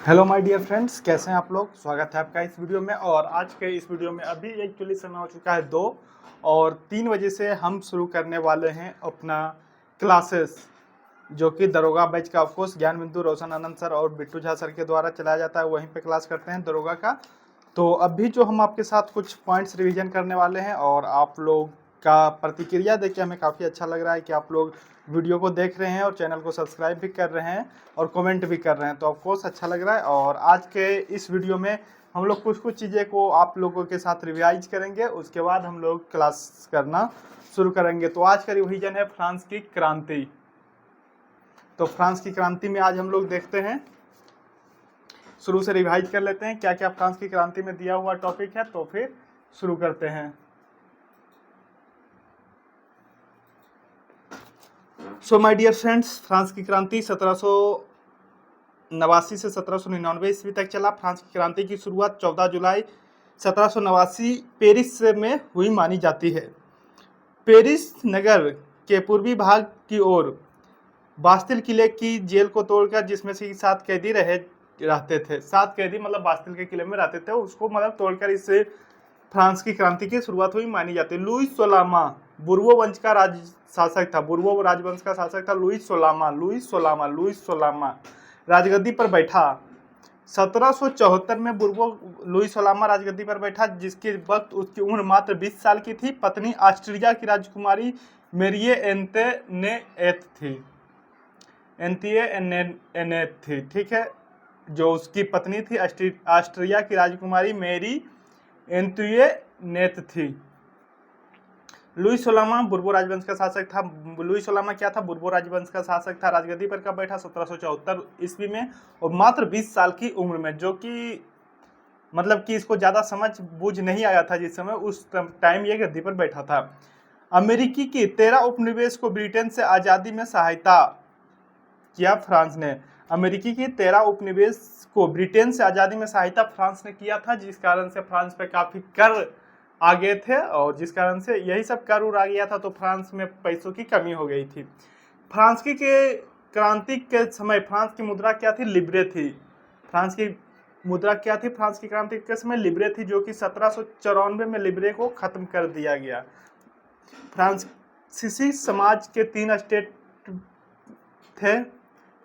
Hello my dear friends, कैसे हैं आप लोग। स्वागत है आपका इस वीडियो में। और आज के इस वीडियो में अभी एक्चुअली समय हो चुका है 2 और 3 बजे से हम शुरू करने वाले हैं अपना क्लासेस, जो कि दरोगा बैच का ऑफकोर्स ज्ञान बिंदु रोशन आनंद सर और बिट्टू झा सर के द्वारा चलाया जाता है। वहीं पे क्लास करते हैं दरोगा का। तो अभी जो हम आपके साथ कुछ पॉइंट्स रिवीजन करने वाले हैं और आप लोग का प्रतिक्रिया देख के हमें काफ़ी अच्छा लग रहा है कि आप लोग वीडियो को देख रहे हैं और चैनल को सब्सक्राइब भी कर रहे हैं और कमेंट भी कर रहे हैं, तो ऑफकोर्स अच्छा लग रहा है। और आज के इस वीडियो में हम लोग कुछ चीज़ें को आप लोगों के साथ रिवाइज करेंगे, उसके बाद हम लोग क्लास करना शुरू करेंगे। तो आज का रिवीजन है फ्रांस की क्रांति। तो फ्रांस की क्रांति में आज हम लोग देखते हैं, शुरू से रिवाइज कर लेते हैं क्या क्या फ्रांस की क्रांति में दिया हुआ टॉपिक है, तो फिर शुरू करते हैं। So my dear friends, France की क्रांति 1789 से 1799 ईस्वी तक चला। फ्रांस की क्रांति की शुरुआत 14 जुलाई 1789 पेरिस में हुई मानी जाती है। पेरिस नगर के पूर्वी भाग की ओर बास्तिल किले की जेल को तोड़कर, जिसमें से 7 कैदी रहते थे, 7 कैदी मतलब बास्तिल के किले में रहते थे, उसको मतलब तोड़कर इससे फ्रांस की क्रांति की शुरुआत हुई मानी जाती है। लुई सोलामा बुर्बो वंश का शासक था। बुर्बो राजवंश का शासक था लुई सोलामा राजगद्दी पर बैठा। 1774 में बुर्बो लुई सोलामा राजगद्दी पर बैठा, जिसके वक्त उसकी उम्र मात्र 20 साल की थी। पत्नी ऑस्ट्रिया की राजकुमारी मेरिए एंतेनेत थी, ठीक है। जो उसकी पत्नी थी ऑस्ट्रिया की राजकुमारी मेरी एंतुएनेत थी। लुई सोलामा बुर्बो राजवंश का शासक था। लुई सोलामा क्या था? बुर्बो राजवंश का शासक था। राजगद्दी पर कब बैठा? 1774 ईस्वी में, और मात्र 20 साल की उम्र में, जो कि मतलब कि इसको ज़्यादा समझ बूझ नहीं आया था जिस समय, उस टाइम ये गद्दी पर बैठा था। अमेरिकी की 13 उपनिवेश को ब्रिटेन से आज़ादी में सहायता किया फ्रांस ने। अमेरिकी की 13 उपनिवेश को ब्रिटेन से आज़ादी में सहायता फ्रांस ने किया था, जिस कारण से फ्रांस पे काफ़ी कर आ गए थे, और जिस कारण से यही सब कर उड़ आ गया था, तो फ्रांस में पैसों की कमी हो गई थी। फ्रांस की क्रांति के समय फ्रांस की मुद्रा क्या थी? लिब्रे थी। फ्रांस की मुद्रा क्या थी? फ्रांस की क्रांति के समय लिब्रे थी, जो कि 1794 में लिब्रे को खत्म कर दिया गया। फ्रांसीसी समाज के 3 स्टेट थे।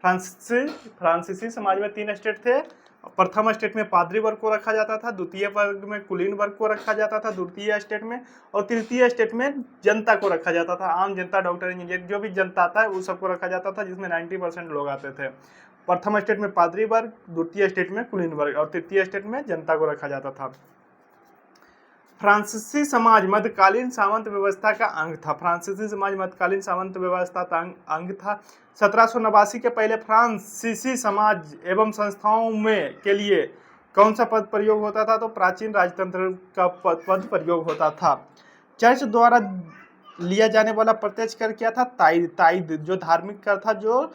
फ्रांसीसी समाज में 3 स्टेट थे। प्रथम स्टेट में पादरी वर्ग को रखा जाता था, द्वितीय वर्ग में कुलीन वर्ग को रखा जाता था द्वितीय स्टेट में, और तृतीय स्टेट में जनता को रखा जाता था। आम जनता, डॉक्टर, इंजीनियर, जो भी जनता आता है उस सबको रखा जाता था, जिसमें 90% लोग आते थे। प्रथम स्टेट में पादरी वर्ग, द्वितीय स्टेट में कुलीन वर्ग, और तृतीय स्टेट में जनता को रखा जाता था। फ्रांसीसी समाज मध्यकालीन सामंत व्यवस्था का अंग था। फ्रांसीसी समाज मध्यकालीन सामंत व्यवस्था का अंग था। 1789 के पहले फ्रांसीसी समाज एवं संस्थाओं में के लिए कौन सा पद प्रयोग होता था? तो प्राचीन राजतंत्र का पद प्रयोग होता था। चर्च द्वारा लिया जाने वाला प्रत्यक्ष कर क्या था? ताइद, जो धार्मिक कर था, जो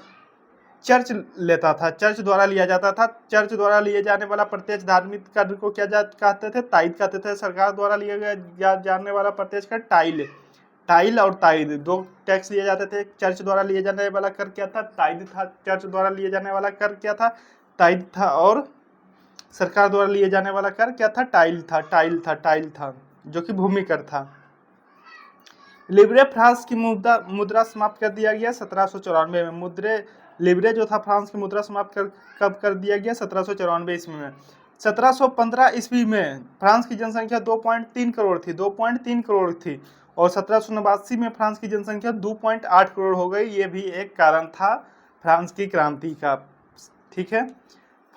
चर्च लेता था, चर्च द्वारा लिया जाता था। चर्च द्वारा लिए जाने वाला प्रत्यक्ष धार्मिक कर को क्या कहते थे? ताइद कहते थे। सरकार द्वारा लिया जाने वाला प्रत्यक्ष कर टाइल और ताइद, 2 टैक्स लिए जाते थे। चर्च द्वारा लिए जाने वाला कर क्या था? ताइद था। चर्च द्वारा लिए जाने वाला कर क्या था? ताइद था। और सरकार द्वारा लिए जाने वाला कर क्या था? टाइल था, जो कि भूमि कर था। लिब्रे फ्रांस की मुद्रा समाप्त कर दिया गया 1794 में। लिब्रे जो था फ्रांस की मुद्रा समाप्त कब कर दिया गया? 1794 ईस्वी में। 1715 ईस्वी में फ्रांस की जनसंख्या 2.3 करोड़ थी, 2.3 करोड़ थी, और 1789 में फ्रांस की जनसंख्या 2.8 करोड़ हो गई। ये भी एक कारण था फ्रांस की क्रांति का, ठीक है।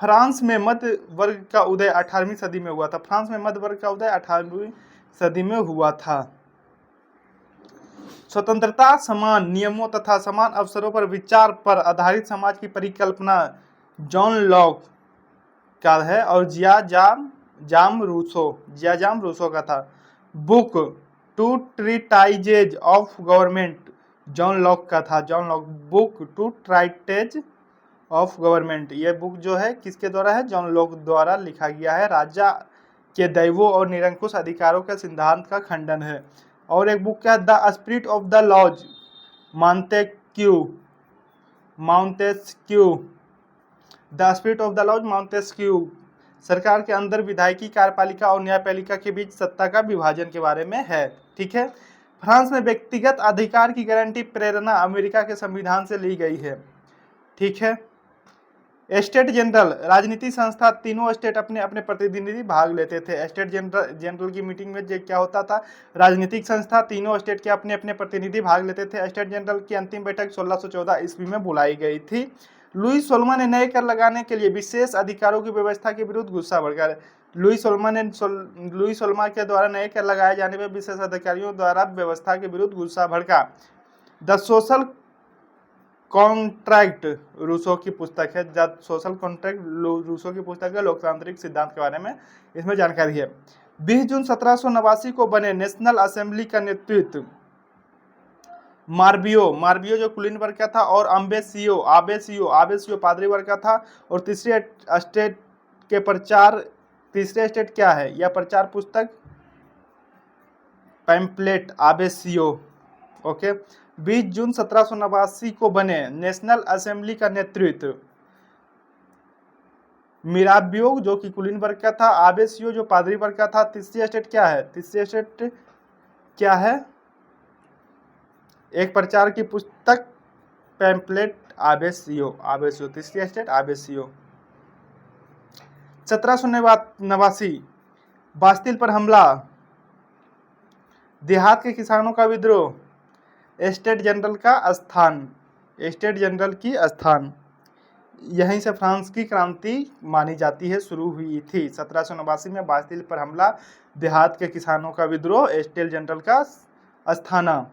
फ्रांस में मध्य वर्ग का उदय 18वीं सदी में हुआ था। फ्रांस में मध्य वर्ग का उदय 18वीं सदी में हुआ था। स्वतंत्रता, समान नियमों तथा समान अवसरों पर विचार पर आधारित समाज की परिकल्पना जॉन लॉक का है, और जियाजाम रूसो का था। Book two treatises of government John Locke का था। Book two treatises of government, ये बुक जो है किसके द्वारा है? जॉन लॉक द्वारा लिखा गया है। राजा के दैवों और निरंकुश अधिकारों के सिद्धांत का खंडन है। और एक बुक क्या है? The spirit of the laws Montesquieu. The spirit of the laws, Montesquieu. सरकार के अंदर विधायिकी, कार्यपालिका और न्यायपालिका के बीच सत्ता का विभाजन के बारे में है। ठीक है। फ्रांस में व्यक्तिगत अधिकार की गारंटी प्रेरणा अमेरिका के संविधान से ली गई है। ठीक है। स्टेट जनरल, राजनीति संस्था, तीनों स्टेट अपने अपने प्रतिनिधि भाग लेते थे। स्टेट जनरल की मीटिंग में क्या होता था, राजनीतिक संस्था, तीनों स्टेट के अपने अपने प्रतिनिधि भाग लेते थे। स्टेट जनरल की अंतिम बैठक 1614 ईस्वी में बुलाई गई थी। लुई सोलमा ने नए कर लगाने के लिए विशेष अधिकारों की व्यवस्था के विरुद्ध गुस्सा भड़का। लुई सोलमा के द्वारा नए कर लगाए जाने पर विशेष अधिकारियों द्वारा व्यवस्था के विरुद्ध गुस्सा भड़का। द सोशल कॉन्ट्रैक्ट रूसो की पुस्तक है। द सोशल कॉन्ट्रैक्ट रूसो की पुस्तक है, लोकतांत्रिक सिद्धांत के बारे में इसमें जानकारी है। 20 जून 1789 को बने नेशनल असेंबली का नेतृत्व मार्बियो जो कुलीन वर्ग का था, और आबेसियो पादरी वर्ग का था। और तीसरे स्टेट क्या है, यह प्रचार पुस्तक पैम्पलेट आबेसियो। ओके। 20 जून 1789 को बने नेशनल असेंबली का नेतृत्व मिराबियो जो कि कुलीन वर्ग का था, आबेसियो जो पादरी वर्ग का था। तीसरी स्टेट क्या है, एक प्रचार की पुस्तक पैम्पलेट आबेसियो। तीसरी स्टेट आबेसियो। 1789 बास्तिल पर हमला, देहात के किसानों का विद्रोह, स्टेट जनरल की स्थान, यहीं से फ्रांस की क्रांति मानी जाती है शुरू हुई थी। 1789 में बास्तिल पर हमला, देहात के किसानों का विद्रोह, स्टेट जनरल का स्थाना।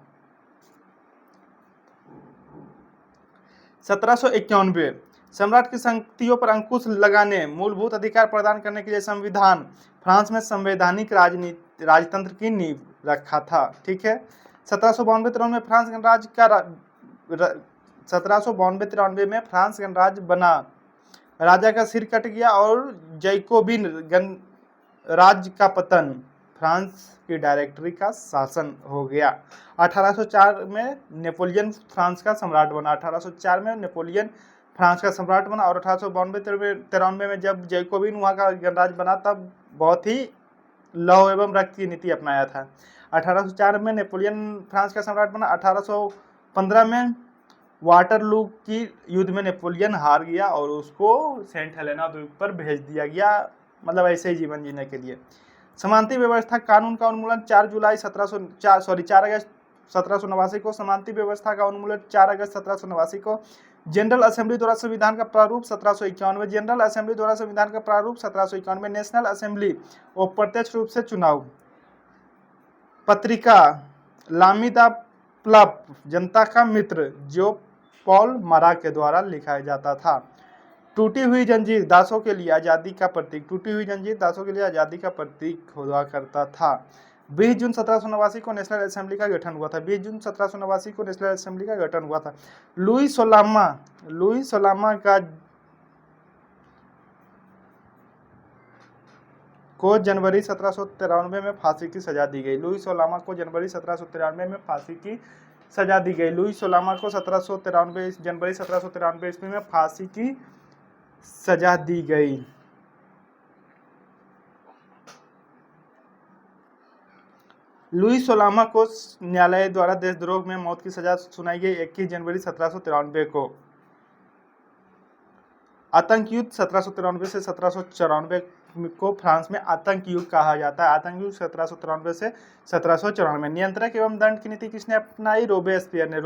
1791 सम्राट की शक्तियों पर अंकुश लगाने, मूलभूत अधिकार प्रदान करने के लिए संविधान फ्रांस में संवैधानिक राजतंत्र की नींव रखा था। ठीक है। 1792-93 में फ्रांस गणराज्य का 1792-93 में फ्रांस गणराज्य बना, राजा का सिर कट गया और जैकोबिन गणराज्य का पतन, फ्रांस की डायरेक्टरी का शासन हो गया। 1804 में नेपोलियन फ्रांस का सम्राट बना। 1804 में नेपोलियन फ्रांस का सम्राट बना और 1892-93 में जब जैकोबिन वहाँ का गणराज्य बना तब बहुत ही लौह एवं रक्त की नीति अपनाया था। 1804 में नेपोलियन फ्रांस का सम्राट बना। 1815 में वाटरलू की युद्ध में नेपोलियन हार गया और उसको सेंट हेलेना द्वीप पर भेज दिया गया, मतलब ऐसे ही जीवन जीने के लिए। समानती व्यवस्था कानून का उन्मूलन 4 अगस्त 1789 को। समानती व्यवस्था का उन्मूलन 4 अगस्त 1789 को। जनरल असेंबली द्वारा संविधान का प्रारूप 1791। जनरल असेंबली द्वारा संविधान का प्रारूप 1791। नेशनल असेंबली और प्रत्यक्ष रूप से चुनाव। पत्रिका लामी द प्लप, जनता का मित्र, जो पॉल मारा के द्वारा लिखा जाता था। टूटी हुई जंजीर दासों के लिए आज़ादी का प्रतीक, टूटी हुई जंजीर दासों के लिए आज़ादी का प्रतीक हुआ करता था। 20 जून 1789 को नेशनल असेंबली का गठन हुआ था। 20 जून 1789 को नेशनल असेंबली का गठन हुआ था। लुई सोलामा को जनवरी 1793 में फांसी की सजा दी गई। लुई सोलामा को जनवरी 1793 में फांसी की सजा दी गई। लुई सोलामा को जनवरी 1793 ईस्वी में फांसी की सजा दी गई। लुई सोलामा को न्यायालय द्वारा देशद्रोह में मौत की सजा सुनाई गई 21 जनवरी 1793 को। आतंक युद्ध 1793 से 1794 को फ्रांस में आतंक युद्ध कहा जाता है। आतंक युद्ध 1793 से 1794। नियंत्रक एवं दंड की नीति किसने अपनाई? रोबेस्पियर ने।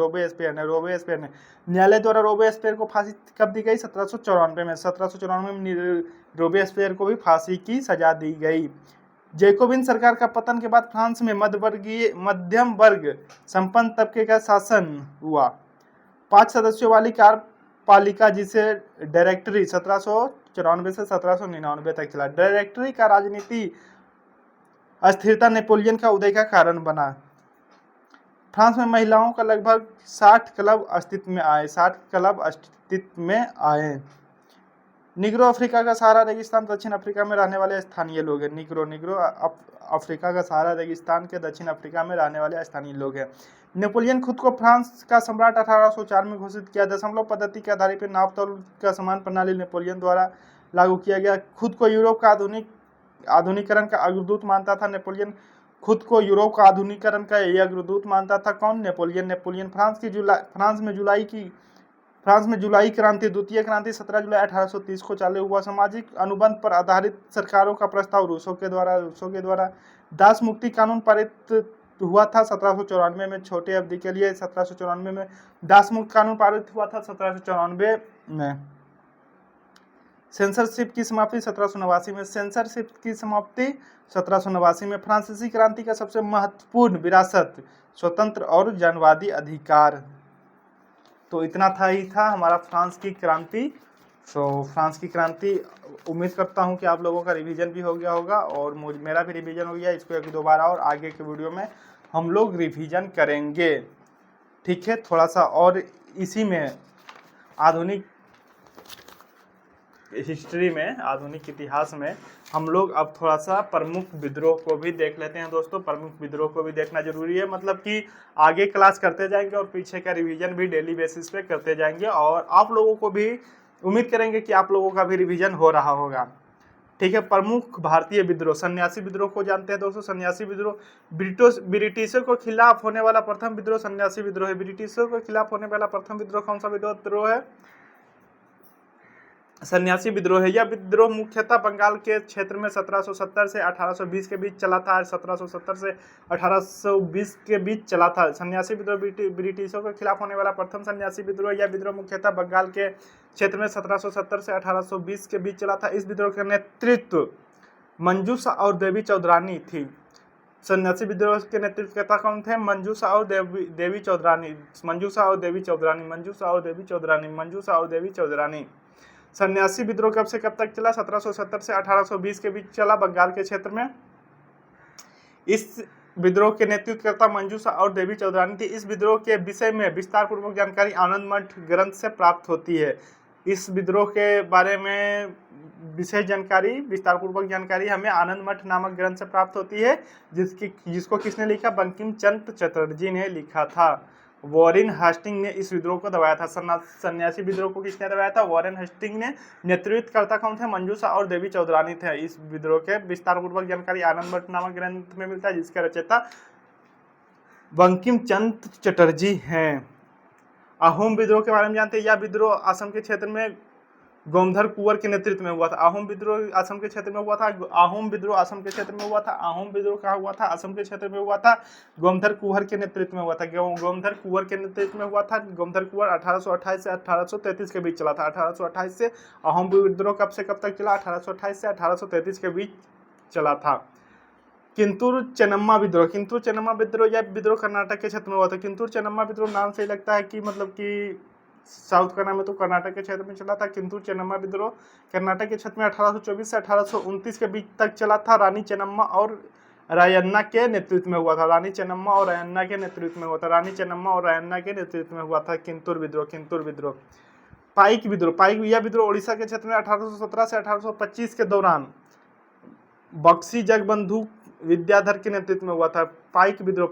न्यायालय द्वारा रोबेस्पियर को फांसी कब दी गई? 1794 में। 1794 में रोबेस्पियर को भी फांसी की सजा दी गई। जैकोबिन सरकार का पतन के बाद फ्रांस में मध्यम वर्ग संपन्न तबके का शासन हुआ। 5 सदस्यों वाली कार्यपालिका जिसे डायरेक्टरी 1794 से 1799 तक चला। डायरेक्टरी का राजनीति अस्थिरता नेपोलियन का उदय का कारण बना। फ्रांस में महिलाओं का लगभग 60 क्लब अस्तित्व में आए। निग्रो अफ्रीका का सहारा रेगिस्तान दक्षिण अफ्रीका में रहने वाले स्थानीय लोग हैं। निग्रो अफ्रीका का सहारा रेगिस्तान के दक्षिण अफ्रीका में रहने वाले स्थानीय लोग हैं। नेपोलियन खुद को फ्रांस का सम्राट 1804 में घोषित किया। दशमलव पद्धति के आधार पर नाप तौल का समान प्रणाली नेपोलियन द्वारा लागू किया गया। खुद को यूरोप का आधुनिकीकरण का अग्रदूत मानता था। नेपोलियन खुद को यूरोप का आधुनिकीकरण का अग्रदूत मानता था। कौन? नेपोलियन फ्रांस में जुलाई क्रांति, द्वितीय क्रांति 17 जुलाई 1830 को चालू हुआ। सामाजिक अनुबंध पर आधारित सरकारों का प्रस्ताव रूसों के द्वारा दास मुक्ति कानून पारित हुआ था 1794 में। छोटे अवधि के लिए 1794 में दास मुक्त कानून पारित हुआ था 1794 में। सेंसरशिप की समाप्ति 1789 में। सेंसरशिप की समाप्ति 1789 में। फ्रांसीसी क्रांति का सबसे महत्वपूर्ण विरासत स्वतंत्र और जनवादी अधिकार। तो इतना ही था हमारा फ्रांस की क्रांति। फ्रांस की क्रांति उम्मीद करता हूं कि आप लोगों का रिवीजन भी हो गया होगा और मेरा भी रिवीजन हो गया। इसको एक दोबारा और आगे के वीडियो में हम लोग रिवीजन करेंगे, ठीक है। थोड़ा सा और इसी में आधुनिक हिस्ट्री में, आधुनिक इतिहास में हम लोग अब थोड़ा सा प्रमुख विद्रोह को भी देख लेते हैं दोस्तों। प्रमुख विद्रोह को भी देखना जरूरी है, मतलब कि आगे क्लास करते जाएंगे और पीछे का रिवीजन भी डेली बेसिस पे करते जाएंगे और आप लोगों को भी उम्मीद करेंगे कि आप लोगों का भी रिवीजन हो रहा होगा, ठीक है। प्रमुख भारतीय विद्रोह, सन्यासी विद्रोह को जानते हैं दोस्तों। सन्यासी विद्रोह ब्रिटिशों के खिलाफ होने वाला प्रथम विद्रोह सन्यासी विद्रोह है। ब्रिटिशों के खिलाफ होने वाला प्रथम विद्रोह कौन सा विद्रोह है? सन्यासी विद्रोह है। यह विद्रोह मुख्यतः बंगाल के क्षेत्र में 1770 से 1820 के बीच चला था। 1770 से 1820 के बीच चला था। सन्यासी विद्रोह ब्रिटिशों के खिलाफ होने वाला प्रथम सन्यासी विद्रोह। यह विद्रोह मुख्यतः बंगाल के क्षेत्र में 1770 से 1820 के बीच चला था। इस विद्रोह का नेतृत्व मंजूषा और देवी चौधरानी थी। सन्यासी विद्रोह के नेतृत्वकर्ता कौन थे? मंजूषा और देवी चौधरानी। मंजूषा और देवी चौधरानी। मंजूषा और देवी चौधरानी। मंजूषा और देवी चौधरानी। सन्यासी विद्रोह कब से कब तक चला? 1770 से 1820 के बीच चला बंगाल के क्षेत्र में। इस विद्रोह के नेतृत्वकर्ता मंजूषा और देवी चौधरानी थी। इस विद्रोह के विषय में विस्तार पूर्वक जानकारी आनंद मठ ग्रंथ से प्राप्त होती है। इस विद्रोह के बारे में विशेष जानकारी, विस्तार पूर्वक जानकारी हमें आनंद मठ नामक ग्रंथ से प्राप्त होती है, जिसको किसने लिखा? बंकिम चंद्र चटर्जी ने लिखा था। वॉरेन हेस्टिंग ने इस विद्रोह को दबाया था। सन्यासी विद्रोह को किसने दबाया था? वॉरेन हेस्टिंग ने। नेतृत्वकर्ता कौन थे? मंजूषा और देवी चौधरानी थे। इस विद्रोह के विस्तार पूर्वक जानकारी आनंद मठ नामक ग्रंथ में मिलता है, जिसके रचयिता बंकिम चंद्र चटर्जी हैं। अहोम विद्रोह के बारे में जानते हैं। यह विद्रोह असम के क्षेत्र में गोमधर कुंवर के नेतृत्व में हुआ था। अहोम विद्रोह असम के क्षेत्र में हुआ था। अहोम विद्रोह असम के क्षेत्र में हुआ था। अहोम विद्रोह कहाँ हुआ था? असम के क्षेत्र में हुआ था। गोमधर कुंवर के नेतृत्व में हुआ था। गोमधर कुंवर के नेतृत्व में हुआ था। गोमधर कुंवर 1828 से 1833 के बीच चला था। 1828 से अहोम विद्रोह कब से कब तक चला? 1828 से 1833 के बीच चला था। किंतुर चेन्नम्मा विद्रोह। किंतुर चेन्नम्मा विद्रोह, यह विद्रोह कर्नाटक के क्षेत्र में हुआ था। किंतुर चेन्नम्मा विद्रोह नाम से लगता है कि मतलब कि साउथ का नाम है, तो कर्नाटक के क्षेत्र में चला था। किंतु चेन्नम्मा विद्रोह कर्नाटक के क्षेत्र में 1824 से 1829 के बीच तक चला था। रानी चेन्नम्मा और रायन्ना के नेतृत्व में हुआ था। रानी चेन्नम्मा और रायन्ना के नेतृत्व में हुआ था। रानी चेन्नम्मा और रायन्ना के नेतृत्व में हुआ था किंतुर विद्रोह। किंतुर विद्रोह। पाइक विद्रोह। यह विद्रोह उड़ीसा के क्षेत्र में 1817 से 1825 के दौरान बक्सी जगबंधु विद्याधर के नेतृत्व में हुआ था। पाइक विद्रोह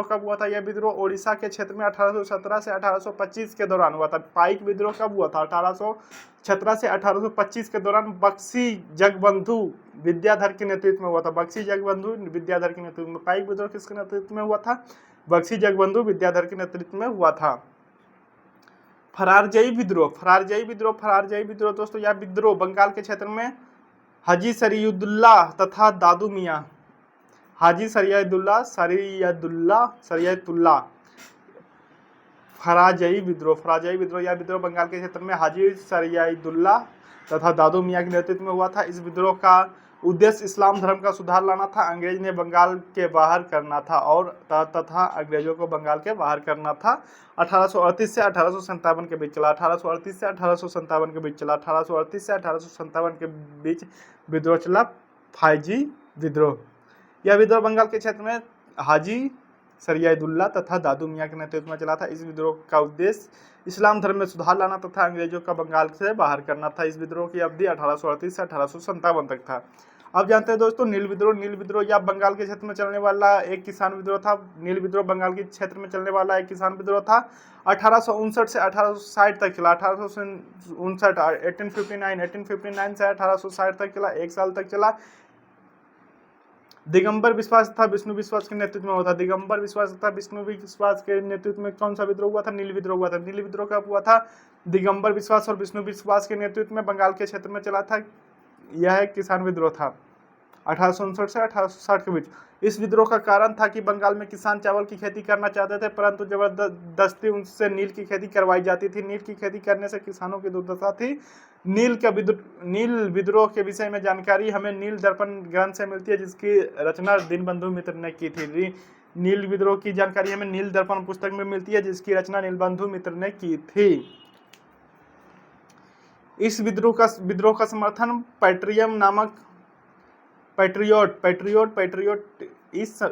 कब हुआ था? यह विद्रोह ओडिशा के क्षेत्र में 1817 से 1825 के दौरान हुआ था। पाइक विद्रोह कब हुआ था? 1817 से 1825 के दौरान बक्सी जगबंधु विद्याधर के नेतृत्व में हुआ था। बक्सी जगबंधु विद्याधर के नेतृत्व में। पाइक विद्रोह किसके नेतृत्व में हुआ था? बक्सी जगबंधु विद्याधर के नेतृत्व में हुआ था। फरारजई विद्रोह दोस्तों, यह विद्रोह बंगाल के क्षेत्र में हाजी शरीयतुल्लाह तथा दादू मियाँ, हाजी शरीयतुल्लाह फराजई विद्रोह। यह विद्रोह बंगाल के क्षेत्र में हाजी शरीयतुल्लाह तथा दादू मियाँ के नेतृत्व में हुआ था। इस विद्रोह का उद्देश्य इस्लाम धर्म का सुधार लाना था। अंग्रेज ने बंगाल के बाहर करना था और तथा अंग्रेजों को बंगाल के बाहर करना था। 1838 से 1857 के बीच चला। 1838 से 1857 के बीच चला। 1838 से 1857 के बीच विद्रोह चला। फाइजी विद्रोह। यह विद्रोह बंगाल के क्षेत्र में हाजी सरियादुल्ला तथा दादू मियाँ के नेतृत्व में चला था। इस विद्रोह का उद्देश्य इस्लाम धर्म में सुधार लाना तथा अंग्रेजों का बंगाल से बाहर करना था। इस विद्रोह की अवधि 1838 से 1857 तक था। अब जानते हैं दोस्तों नील विद्रोह। नील विद्रोह या बंगाल के क्षेत्र में चलने वाला एक किसान विद्रोह था। नील विद्रोह बंगाल के क्षेत्र में चलने वाला एक किसान विद्रोह था। 1859 से 1860 तक चला। 1859 1859 से 1860 तक चला, 1 साल तक चला। दिगंबर विश्वास तथा विष्णु विश्वास के नेतृत्व में हुआ था। दिगंबर विश्वास तथा विष्णु विश्वास के नेतृत्व में कौन सा विद्रोह हुआ था? नील विद्रोह हुआ था। नील विद्रोह कब हुआ था? दिगंबर विश्वास और विष्णु विश्वास के नेतृत्व में बंगाल के क्षेत्र में चला था। यह एक किसान विद्रोह था 1859 से 1860 के बीच। इस विद्रोह का कारण था कि बंगाल में किसान चावल की खेती करना चाहते थे, परंतु जबरदस्ती उनसे नील की खेती करवाई जाती थी। नील की खेती करने से किसानों की दुर्दशा थी। नील विद्रोह के विषय में जानकारी हमें नील दर्पण ग्रंथ से मिलती है, जिसकी रचना दीनबंधु मित्र ने की थी। नील विद्रोह की जानकारी हमें नील दर्पण पुस्तक में मिलती है, जिसकी रचना दीनबंधु मित्र ने की थी। इस विद्रोह का समर्थन पैट्रियोट इस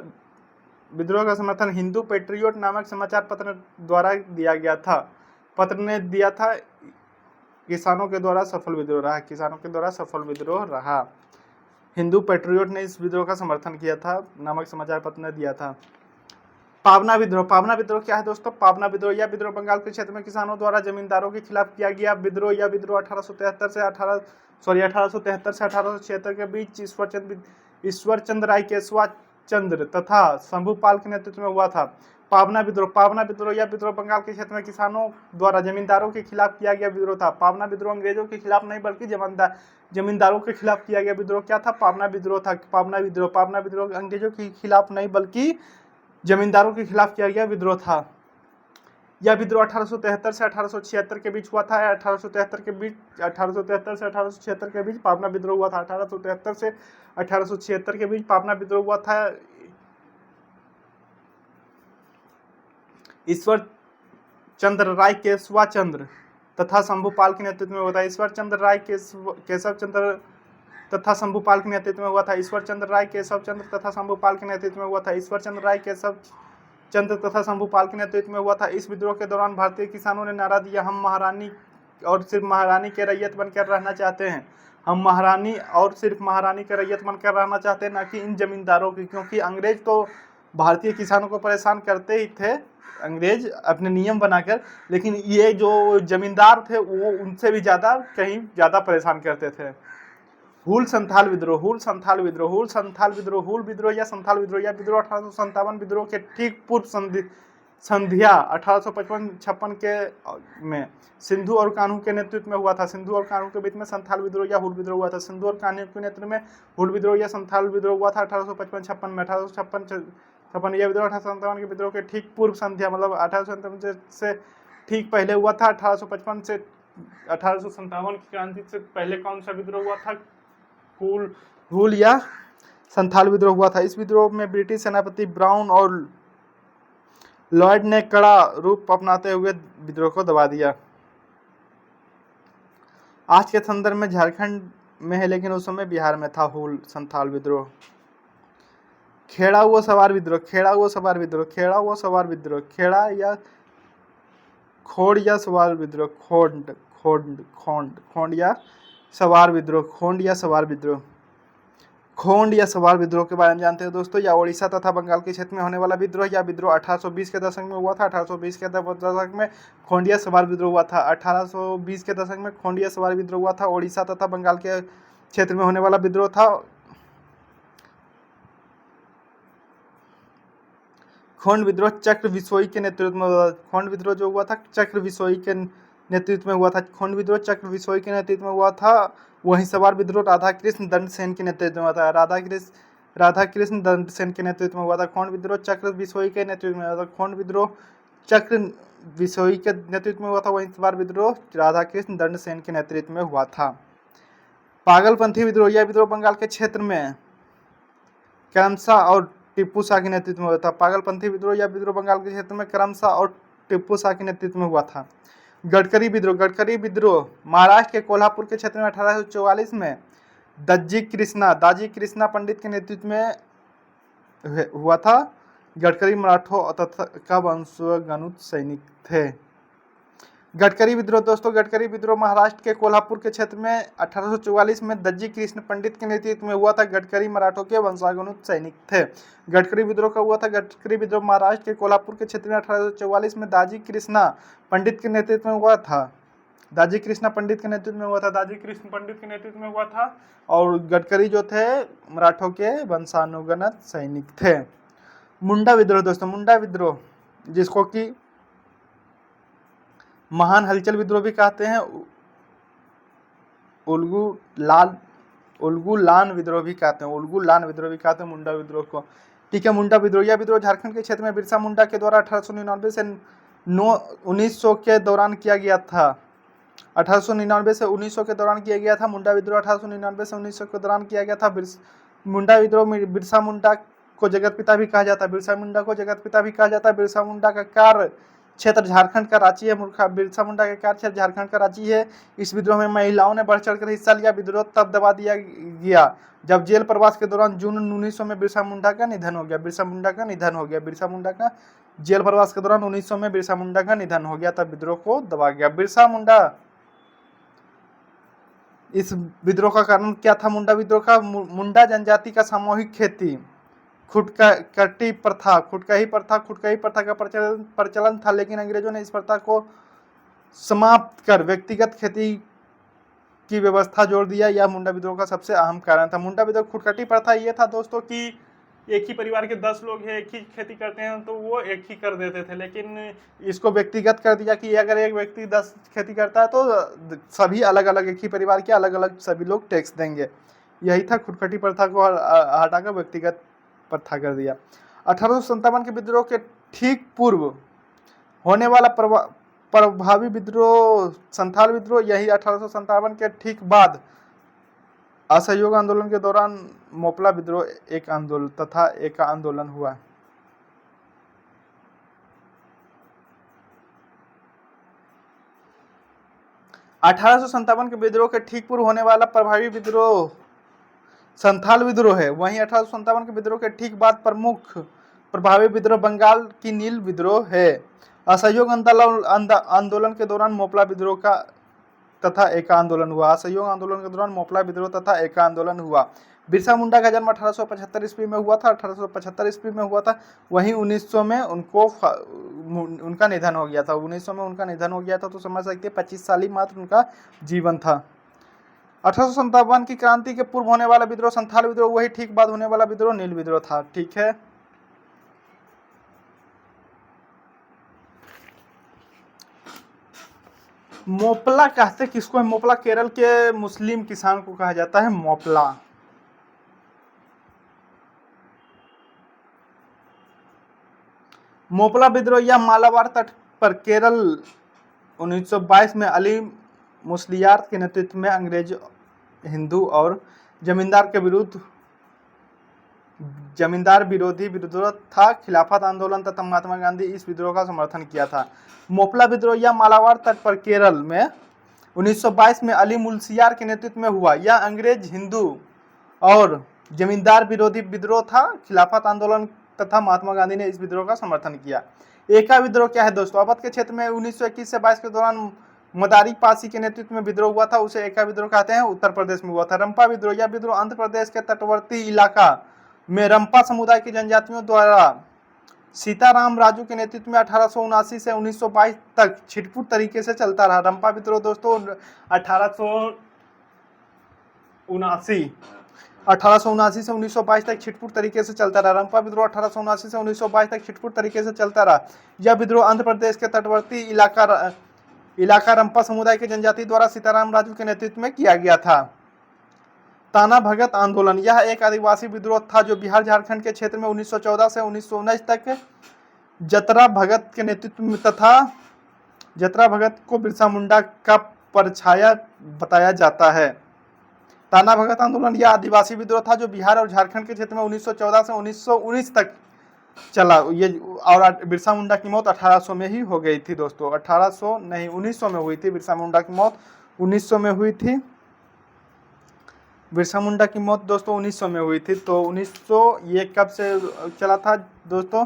विद्रोह का समर्थन हिंदू पैट्रियोट नामक समाचार पत्र द्वारा दिया गया था। पत्र ने दिया था। किसानों के द्वारा सफल विद्रोह रहा। हिंदू पैट्रियोट ने इस विद्रोह का समर्थन किया था नामक समाचार पत्र ने दिया था। पावना विद्रोह। पावना विद्रोह क्या है दोस्तों? पावना विद्रोह यह विद्रोह बंगाल के क्षेत्र में किसानों द्वारा जमींदारों के खिलाफ किया गया विद्रोह। यह विद्रोह 1873 से 1876 के बीच ईश्वरचंद्र राय केशवा चंद्र तथा शंभुपाल के नेतृत्व में हुआ था। पावना विद्रोह यह विद्रोह बंगाल के क्षेत्र में किसानों द्वारा जमींदारों के खिलाफ किया गया विद्रोह था। पावना विद्रोह अंग्रेजों के खिलाफ नहीं बल्कि जमींदारों के खिलाफ किया गया विद्रोह क्या था? पावना विद्रोह था। पावना विद्रोह अंग्रेजों के खिलाफ नहीं बल्कि जमींदारों के खिलाफ किया गया विद्रोह था। यह विद्रोह 1873 से 1876 के बीच हुआ था। 1873 से 1876 के बीच पावना विद्रोह हुआ था। 1873 से 1876 के बीच पावना विद्रोह हुआ था। ईश्वर चंद्र राय केशवा चंद्र तथा शंभुपाल के नेतृत्व में हुआ था। ईश्वर चंद्र राय केशव चंद्र तथा शंभुपाल के नेतृत्व में हुआ था। ईश्वर चंद्र राय केशव चंद्र तथा शंभुपाल के नेतृत्व में हुआ था। ईश्वर चंद्र राय केशव चंद्र तथा शंभुपाल के नेतृत्व में हुआ था। इस विद्रोह के दौरान भारतीय किसानों ने नारा दिया, हम महारानी और सिर्फ महारानी के रैयत बनकर रहना चाहते हैं। हम महारानी और सिर्फ महारानी के रैयत बनकर रहना चाहते हैं, न कि इन जमींदारों की। क्योंकि अंग्रेज तो भारतीय किसानों को परेशान करते ही थे, अंग्रेज अपने नियम बनाकर, लेकिन ये जो जमींदार थे वो उनसे भी कहीं ज़्यादा परेशान करते थे। हूल संथाल विद्रोह या संथाल विद्रोह 1857 विद्रोह के ठीक पूर्व संध्या 1855-56 के में सिंधु और कान्हू के नेतृत्व में हुआ था। सिंधु और कान्हू के बीच में संथाल विद्रोह या हुल विद्रोह हुआ था। सिंधु और कान्हू के नेतृत्व में हुल विद्रोह या संथाल विद्रोह हुआ था 1855-56 में। 1856 यह विद्रोह 1857 के विद्रोह के ठीक पूर्व संध्या मतलब 1857 से ठीक पहले हुआ था। 1855 से 1857 की क्रांति से पहले कौन सा विद्रोह हुआ था? हूल या संथाल विद्रोह हुआ था। इस विद्रोह में ब्रिटिश सेनापति ब्राउन और लॉयड ने कड़ा रूप अपनाते हुए विद्रोह को दबा दिया। आज के संदर्भ में झारखंड में है, लेकिन उस समय बिहार में था हूल संथाल विद्रोह। खेड़ा हुआ सवार विद्रोह खेड़ा या खोड़ या सवार विद्रोह खोंड या सवार विद्रोह के बारे में जानते हैं दोस्तों। या ओडिशा तथा बंगाल के क्षेत्र में होने वाला विद्रोह। या विद्रोह 1820 के दशक में हुआ था। 1820 के दशक में खोंडिया सवार विद्रोह हुआ था। 1820 के दशक में खोंडिया सवार विद्रोह हुआ था। ओडिशा तथा बंगाल के क्षेत्र में होने वाला विद्रोह था खोंड विद्रोह चक्र विसोई के नेतृत्व में हुआ। खोंड विद्रोह जो हुआ था चक्र विसोई के नेतृत्व में हुआ था। वहीं सवार विद्रोह राधा कृष्ण दंड सेन के नेतृत्व में हुआ था। राधा कृष्ण दंड सेन के नेतृत्व में हुआ था। खोंड विद्रोह चक्र विसोई के नेतृत्व में हुआ था। खोंड विद्रोह चक्र विसोई के नेतृत्व में हुआ था। वहीं सवार विद्रोह राधा कृष्ण दंड सेन के नेतृत्व में हुआ था। पागलपंथी विद्रोह यह विद्रोह बंगाल के क्षेत्र में करमसा और टिप्पू शाह के नेतृत्व में हुआ था। पागलपंथी विद्रोह या विद्रोह बंगाल के क्षेत्र में करमसा और टिप्पू शाह के नेतृत्व में हुआ था। गडकरी विद्रोह महाराष्ट्र के कोल्हापुर के क्षेत्र में 1844 में दाजी कृष्णा पंडित के नेतृत्व में हुआ था। गडकरी मराठों तथा का वंशानुगत सैनिक थे। गडकरी विद्रोह दोस्तों, गडकरी विद्रोह महाराष्ट्र के कोल्हापुर के क्षेत्र में 1844 में दज्जी कृष्ण पंडित के नेतृत्व में हुआ था। गडकरी मराठों के वंशानुगत सैनिक थे। गडकरी विद्रोह कब हुआ था? गडकरी विद्रोह महाराष्ट्र के कोल्हापुर के क्षेत्र में 1844 में दाजी कृष्णा पंडित के नेतृत्व में हुआ था। दाजी कृष्णा पंडित के नेतृत्व में हुआ था। दाजी कृष्ण पंडित के नेतृत्व में हुआ था। और गडकरी जो थे मराठों के वंशानुगत सैनिक थे। मुंडा विद्रोह दोस्तों, मुंडा विद्रोह जिसको कि महान हलचल विद्रोह भी कहते हैं, उल्गुलान विद्रोह भी कहते हैं, उल्गुलान विद्रोह भी कहते हैं मुंडा विद्रोह को। ठीक है, मुंडा विद्रोह, यह विद्रोह झारखंड के क्षेत्र में बिरसा मुंडा के द्वारा 1899 से 1900 के दौरान किया गया था। 1899 से 1900 के दौरान किया गया था। मुंडा विद्रोह 1899 से 1900 के दौरान किया गया था। मुंडा विद्रोह में बिरसा मुंडा को जगत पिता भी कहा जाता है। बिरसा मुंडा को जगत पिता भी कहा जाता है। बिरसा मुंडा का कार्य क्षेत्र झारखंड का रांची है। बिरसा मुंडा का कार्य क्षेत्र झारखंड का रांची है। इस विद्रोह में महिलाओं ने बढ़ चढ़कर हिस्सा लिया। विद्रोह तब दबा दिया गया जब जेल प्रवास के दौरान जून 1900 में बिरसा मुंडा का निधन हो गया। बिरसा मुंडा का निधन हो गया। बिरसा मुंडा का जेल प्रवास के दौरान 1900 में बिरसा मुंडा का निधन हो गया, तब विद्रोह को दबा गया। बिरसा मुंडा, इस विद्रोह का कारण क्या था? मुंडा विद्रोह का मुंडा जनजाति का सामूहिक खेती, खुटकटी प्रथा, खुटकही प्रथा का प्रचलन था, लेकिन अंग्रेजों ने इस प्रथा को समाप्त कर व्यक्तिगत खेती की व्यवस्था जोड़ दिया। यह मुंडा विद्रोह का सबसे अहम कारण था। मुंडा विद्रोह खुटकटी प्रथा ये था दोस्तों कि एक ही परिवार के 10 लोग हैं, एक ही खेती करते हैं तो वो एक ही कर देते थे, लेकिन इसको व्यक्तिगत कर दिया कि अगर एक व्यक्ति 10 खेती करता है तो सभी अलग अलग, एक ही परिवार के अलग अलग सभी लोग टैक्स देंगे। यही था, खुटकटी प्रथा को हटाकर व्यक्तिगत प्रथा कर दिया। 1857 के विद्रोह के ठीक पूर्व होने वाला प्रभावी विद्रोह संथाल विद्रोह, यही 1857 के ठीक बाद असहयोग आंदोलन के दौरान मोपला विद्रोह एक आंदोलन हुआ। (1857) के विद्रोह के ठीक पूर्व होने वाला प्रभावी विद्रोह संथाल विद्रोह है। वहीं 1857 के विद्रोह के ठीक बाद प्रमुख प्रभावी विद्रोह बंगाल की नील विद्रोह है। असहयोग आंदोलन के दौरान मोपला विद्रोह का तथा एका आंदोलन हुआ। असहयोग आंदोलन के दौरान मोपला विद्रोह तथा एका आंदोलन हुआ। बिरसा मुंडा का जन्म 1875 ईस्वी में हुआ था। 1875 ईस्वी में हुआ था। वहीं 1900 में उनका निधन हो गया था। 1900 में उनका निधन हो गया था, तो समझ सकते हैं 25 साल ही मात्र उनका जीवन था। 1857 की क्रांति के पूर्व होने वाला विद्रोह संथाल विद्रोह, वही ठीक बाद होने वाला विद्रोह नील विद्रोह था। ठीक है, मोपला कहते किसको है? मोपला केरल के मुस्लिम किसान को कहा जाता है मोपला। मोपला विद्रोह या मालाबार तट पर केरल 1922 में अली मुस्लियार के नेतृत्व में अंग्रेज, हिंदू और जमींदार विरोधी विद्रोह था। खिलाफत आंदोलन तथा महात्मा गांधी इस विद्रोह का समर्थन किया था। मोपला विद्रोह या मालाबार तट पर केरल में 1922 में अली मुल्सियार के नेतृत्व में हुआ। यह अंग्रेज, हिंदू और जमींदार विरोधी विद्रोह था। खिलाफत आंदोलन तथा महात्मा गांधी ने इस विद्रोह का समर्थन किया। एका विद्रोह क्या है दोस्तों? अवध के क्षेत्र में 1921 से 22 के दौरान मदारी पासी के नेतृत्व में विद्रोह हुआ था, उसे एका विद्रोह कहते हैं। उत्तर प्रदेश में हुआ था। रंपा विद्रोह, यह विद्रोह आंध्र प्रदेश के तटवर्ती इलाका में रंपा समुदाय की जनजातियों द्वारा सीताराम राजू के नेतृत्व में 1879 से 1922 तक छिटपुट तरीके से चलता रहा। रंपा विद्रोह दोस्तों 1879 से 1922 तक छिटपुट तरीके से चलता रहा। रंपा विद्रोह 1879 से 1922 तक छिटपुट तरीके से चलता रहा। यह विद्रोह आंध्र प्रदेश के तटवर्ती इलाका रंपा समुदाय के जनजाति द्वारा सीताराम राजू के नेतृत्व में किया गया था। ताना भगत आंदोलन, यह एक आदिवासी विद्रोह था जो बिहार झारखंड के क्षेत्र में 1914 से 1919 तक जतरा भगत के नेतृत्व में तथा जतरा भगत को बिरसा मुंडा का परछाया बताया जाता है। ताना भगत आंदोलन यह आदिवासी विद्रोह था जो बिहार और झारखंड के क्षेत्र में 1914 से 1919 तक चला। ये और बिरसा मुंडा की मौत 1800 में ही हो गई थी दोस्तों। 1900 में हुई थी। बिरसा मुंडा की मौत 1900 में हुई थी। बिरसा मुंडा की मौत दोस्तों 1900 में हुई थी। तो 1900 ये कब से चला था दोस्तों?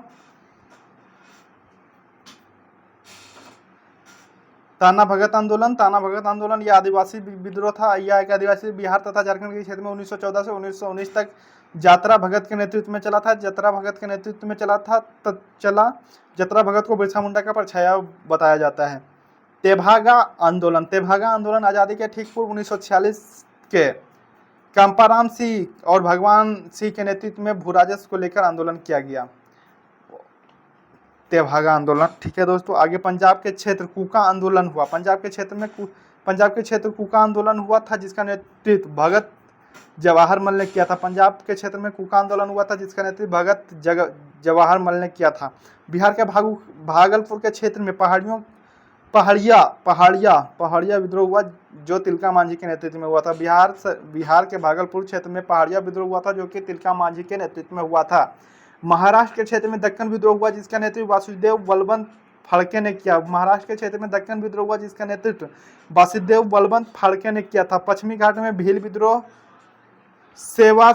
ताना भगत आंदोलन यह आदिवासी विद्रोह था। यह एक आदिवासी बिहार तथा झारखंड के क्षेत्र में 1914 से 1919 तक यात्रा भगत के नेतृत्व में चला था। जतरा भगत के नेतृत्व में चला था जतरा भगत को बिरसा मुंडा का परछाया बताया जाता है। तेभागा आंदोलन आज़ादी के ठीक पूर्व 1946 के कांपाराम सिंह और भगवान सिंह के नेतृत्व में भू राजस्व को लेकर आंदोलन किया गया, तेभागा आंदोलन। ठीक है दोस्तों, आगे पंजाब के क्षेत्र कूका आंदोलन हुआ। पंजाब के क्षेत्र कूका आंदोलन हुआ था, जिसका नेतृत्व भगत जवाहर मल ने किया था। पंजाब के क्षेत्र में कूका आंदोलन हुआ था, जिसका नेतृत्व भगत जवाहर मल ने किया था। बिहार के भागलपुर के क्षेत्र में पहाड़िया विद्रोह हुआ, जो तिलका मांझी के नेतृत्व में हुआ था। बिहार के भागलपुर क्षेत्र में पहाड़िया विद्रोह हुआ था, जो कि तिलका मांझी के नेतृत्व में हुआ था। महाराष्ट्र के क्षेत्र में दक्कन विद्रोह हुआ, जिसका नेतृत्व वासुदेव बलवंत फड़के ने किया। महाराष्ट्र के क्षेत्र में दक्कन विद्रोह हुआ, जिसका नेतृत्व वासुदेव बलवंत फड़के ने किया था। पश्चिमी घाट में भील विद्रोह सेवाराम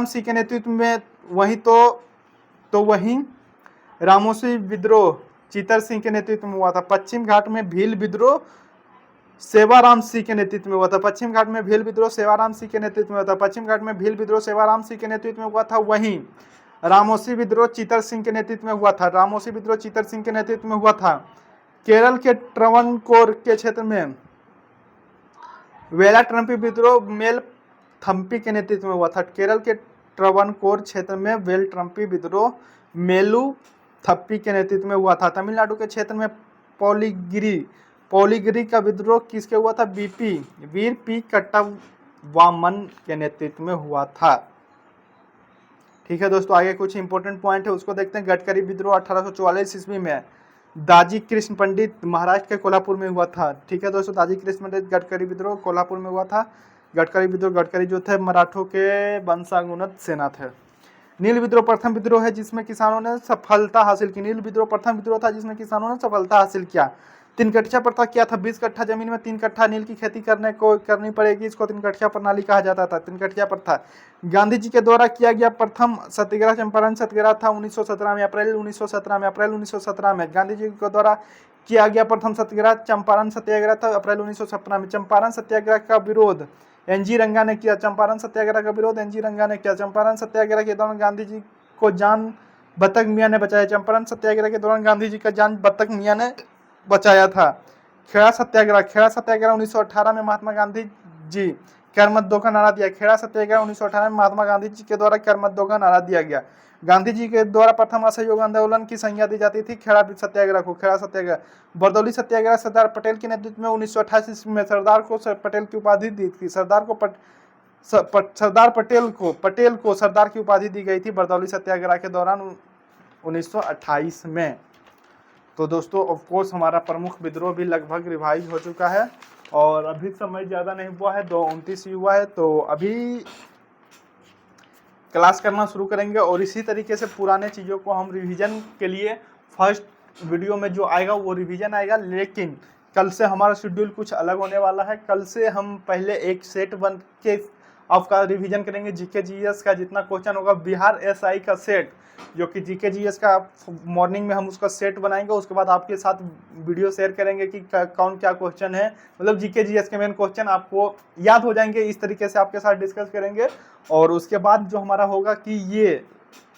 सिंह के नेतृत्व में, वहीं रामोसी विद्रोह चितर सिंह के नेतृत्व में हुआ था। पश्चिम घाट में भील विद्रोह सेवाराम सिंह के नेतृत्व में हुआ था। पश्चिम घाट में भील विद्रोह सेवाराम सिंह के नेतृत्व में हुआ था। वहीं रामोसी विद्रोह चितर सिंह के नेतृत्व में हुआ था। केरल के ट्रवनकोर के क्षेत्र में वेला ट्रम्पी विद्रोह मेल थम्पी के नेतृत्व में हुआ था। केरल के ट्रवनकोर क्षेत्र में वेल ट्रम्पी विद्रोह मेलू थप्पी के नेतृत्व में हुआ था। तमिलनाडु के क्षेत्र में पौलिगिरी का विद्रोह किसके हुआ था? वीर पी कट्टावामन के नेतृत्व में हुआ था। ठीक है दोस्तों, आगे कुछ इंपॉर्टेंट पॉइंट है, उसको देखते हैं। गडकरी विद्रोह 1844 ईस्वी में दाजी कृष्ण पंडित महाराष्ट्र के कोल्हापुर में हुआ था। ठीक है दोस्तों, दाजी कृष्ण पंडित गडकरी विद्रोह कोल्हापुर में हुआ था। गडकरी जो थे मराठों के वंशानुगत सेना थे। नील विद्रोह प्रथम विद्रोह है जिसमें किसानों ने सफलता हासिल की। नील विद्रोह प्रथम विद्रोह था जिसमें किसानों ने सफलता हासिल किया। 3 कट्ठा प्रथा क्या था? 20 कट्ठा जमीन में 3 कट्ठा नील की खेती करनी पड़ेगी, इसको 3 कट्ठा प्रणाली कहा जाता था। 3 कट्ठा प्रथा गांधी जी के द्वारा किया गया प्रथम सत्याग्रह चंपारण सत्याग्रह था 1917 में, अप्रैल 1917 में गांधी जी के द्वारा किया गया प्रथम सत्याग्रह चंपारण सत्याग्रह था, अप्रैल 1917 में। चंपारण सत्याग्रह का विरोध एनजी रंगा ने किया। चंपारण सत्याग्रह के दौरान गांधी जी को जान बतख मियाँ ने बचाया। चंपारण सत्याग्रह के दौरान गांधी जी का जान बतख मियाँ ने बचाया था। खेड़ा सत्याग्रह 1918 में महात्मा गांधी जी कर मत दो का नारा दिया। खेड़ा सत्याग्रह 1918 में महात्मा गांधी जी के द्वारा कर मत दो का नारा दिया गया। गांधी जी के द्वारा प्रथम असहयोग आंदोलन की संज्ञा दी जाती थी खेड़ा सत्याग्रह। बरदौली सत्याग्रह सरदार पटेल के नेतृत्व में 1928 में सरदार को पटेल की उपाधि दी थी। सरदार पटेल को सरदार की उपाधि दी गई थी बरदौली सत्याग्रह के दौरान 1928 में। तो दोस्तों ऑफ कोर्स हमारा प्रमुख विद्रोह भी लगभग रिवाइज हो चुका है और अभी समय ज़्यादा नहीं हुआ है, 2:29 हुआ है। तो अभी क्लास करना शुरू करेंगे और इसी तरीके से पुराने चीज़ों को हम रिवीजन के लिए फर्स्ट वीडियो में जो आएगा वो रिवीजन आएगा। लेकिन कल से हमारा शेड्यूल कुछ अलग होने वाला है। कल से हम पहले एक सेट बन के आपका रिवीजन करेंगे जीके जीएस का जितना क्वेश्चन होगा, बिहार एसआई का सेट जो कि जीके जीएस का मॉर्निंग में हम उसका सेट बनाएंगे। उसके बाद आपके साथ वीडियो शेयर करेंगे कि कौन क्या क्वेश्चन है, मतलब जीके जीएस के मेन क्वेश्चन आपको याद हो जाएंगे। इस तरीके से आपके साथ डिस्कस करेंगे और उसके बाद जो हमारा होगा कि ये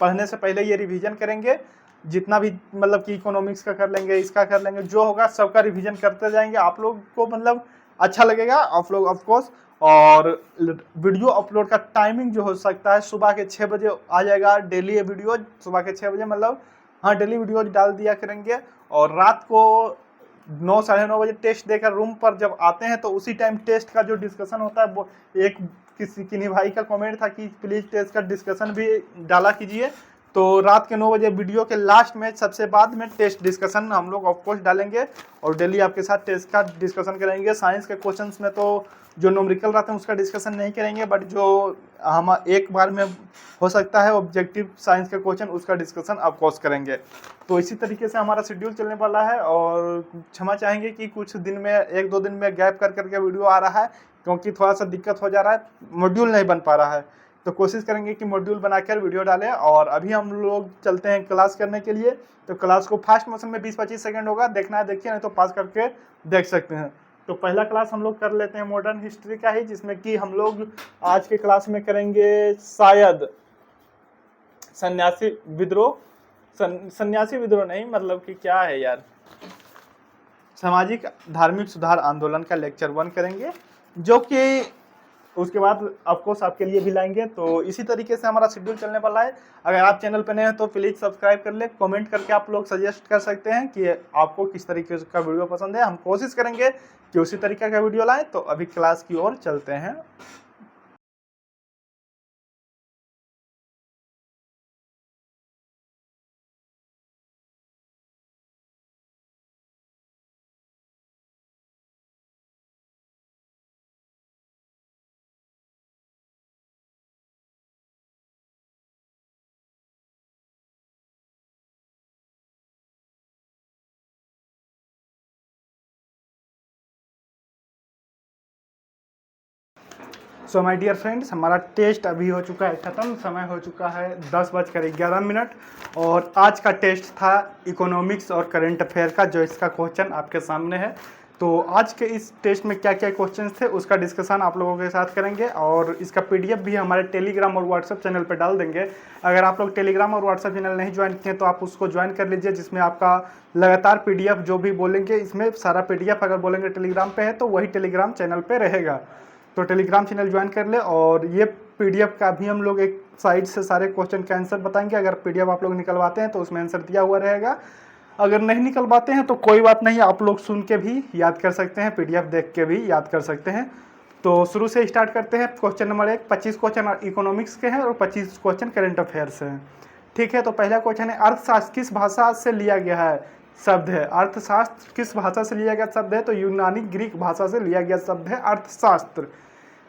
पढ़ने से पहले ये रिवीजन करेंगे, जितना भी मतलब कि इकोनॉमिक्स का कर लेंगे, इसका कर लेंगे, जो होगा सबका रिवीजन करते जाएंगे। आप लोग को मतलब अच्छा लगेगा आप लोग ऑफकोर्स। और वीडियो अपलोड का टाइमिंग जो हो सकता है सुबह के 6 बजे आ जाएगा डेली ये वीडियो, सुबह के 6 बजे मतलब हाँ डेली वीडियो डाल दिया करेंगे। और रात को 9 साढ़े 9 बजे टेस्ट देकर रूम पर जब आते हैं तो उसी टाइम टेस्ट का जो डिस्कशन होता है वो एक किन्हीं भाई का कमेंट था कि प्लीज़ टेस्ट का डिस्कशन भी डाला कीजिए। तो रात के 9 बजे वीडियो के लास्ट में सबसे बाद में टेस्ट डिस्कशन हम लोग ऑफकोर्स डालेंगे और डेली आपके साथ टेस्ट का डिस्कशन करेंगे। साइंस के क्वेश्चंस में तो जो न्यूमेरिकल रहते हैं उसका डिस्कशन नहीं करेंगे, बट जो हम एक बार में हो सकता है ऑब्जेक्टिव साइंस के क्वेश्चन उसका डिस्कशन ऑफकोर्स करेंगे। तो इसी तरीके से हमारा शेड्यूल चलने वाला है और क्षमा चाहेंगे कि कुछ दिन में 1-2 दिन में गैप कर करके वीडियो आ रहा है, क्योंकि थोड़ा सा दिक्कत हो जा रहा है, मॉड्यूल नहीं बन पा रहा है। तो कोशिश करेंगे कि मॉड्यूल बनाकर वीडियो डालें। और अभी हम लोग चलते हैं क्लास करने के लिए। तो क्लास को फास्ट मोशन में 20-25 सेकंड होगा, देखना है देखिए, नहीं तो पास करके देख सकते हैं। तो पहला क्लास हम लोग कर लेते हैं मॉडर्न हिस्ट्री का ही, जिसमें कि हम लोग आज के क्लास में करेंगे शायद सन्यासी विद्रोह, सन्यासी विद्रोह नहीं, मतलब कि क्या है यार, सामाजिक धार्मिक सुधार आंदोलन का लेक्चर 1 करेंगे, जो कि उसके बाद ऑफकोर्स आपके लिए भी लाएंगे। तो इसी तरीके से हमारा शेड्यूल चलने वाला है। अगर आप चैनल पर नए हैं तो प्लीज़ सब्सक्राइब कर ले, कमेंट करके आप लोग सजेस्ट कर सकते हैं कि आपको किस तरीके का वीडियो पसंद है। हम कोशिश करेंगे कि उसी तरीके का वीडियो लाएं। तो अभी क्लास की ओर चलते हैं। सो माय डियर फ्रेंड्स, हमारा टेस्ट अभी हो चुका है ख़त्म। समय हो चुका है 10:11 और आज का टेस्ट था इकोनॉमिक्स और करंट अफेयर का, जो इसका क्वेश्चन आपके सामने है। तो आज के इस टेस्ट में क्या क्या क्वेश्चंस थे उसका डिस्कशन आप लोगों के साथ करेंगे, और इसका पीडीएफ भी हमारे टेलीग्राम और व्हाट्सएप चैनल पर डाल देंगे। अगर आप लोग टेलीग्राम और व्हाट्सएप चैनल नहीं ज्वाइन किए तो आप उसको ज्वाइन कर लीजिए, जिसमें आपका लगातार पीडीएफ जो भी बोलेंगे, इसमें सारा पीडीएफ अगर बोलेंगे टेलीग्राम पे है तो वही टेलीग्राम चैनल पे रहेगा। तो टेलीग्राम चैनल ज्वाइन कर ले। और ये पीडीएफ का भी हम लोग एक साइड से सारे क्वेश्चन का आंसर बताएंगे। अगर पीडीएफ आप लोग निकलवाते हैं तो उसमें आंसर दिया हुआ रहेगा, अगर नहीं निकलवाते हैं तो कोई बात नहीं, आप लोग सुन के भी याद कर सकते हैं, पीडीएफ देख के भी याद कर सकते हैं। तो शुरू से स्टार्ट करते हैं। क्वेश्चन नंबर 1, 25 क्वेश्चन इकोनॉमिक्स के हैं और 25 क्वेश्चन करंट अफेयर्स हैं। ठीक है, तो पहला क्वेश्चन है, अर्थशास्त्र किस भाषा से लिया गया है शब्द है? अर्थशास्त्र किस भाषा से लिया गया शब्द है? तो यूनानी ग्रीक भाषा से लिया गया शब्द है अर्थशास्त्र।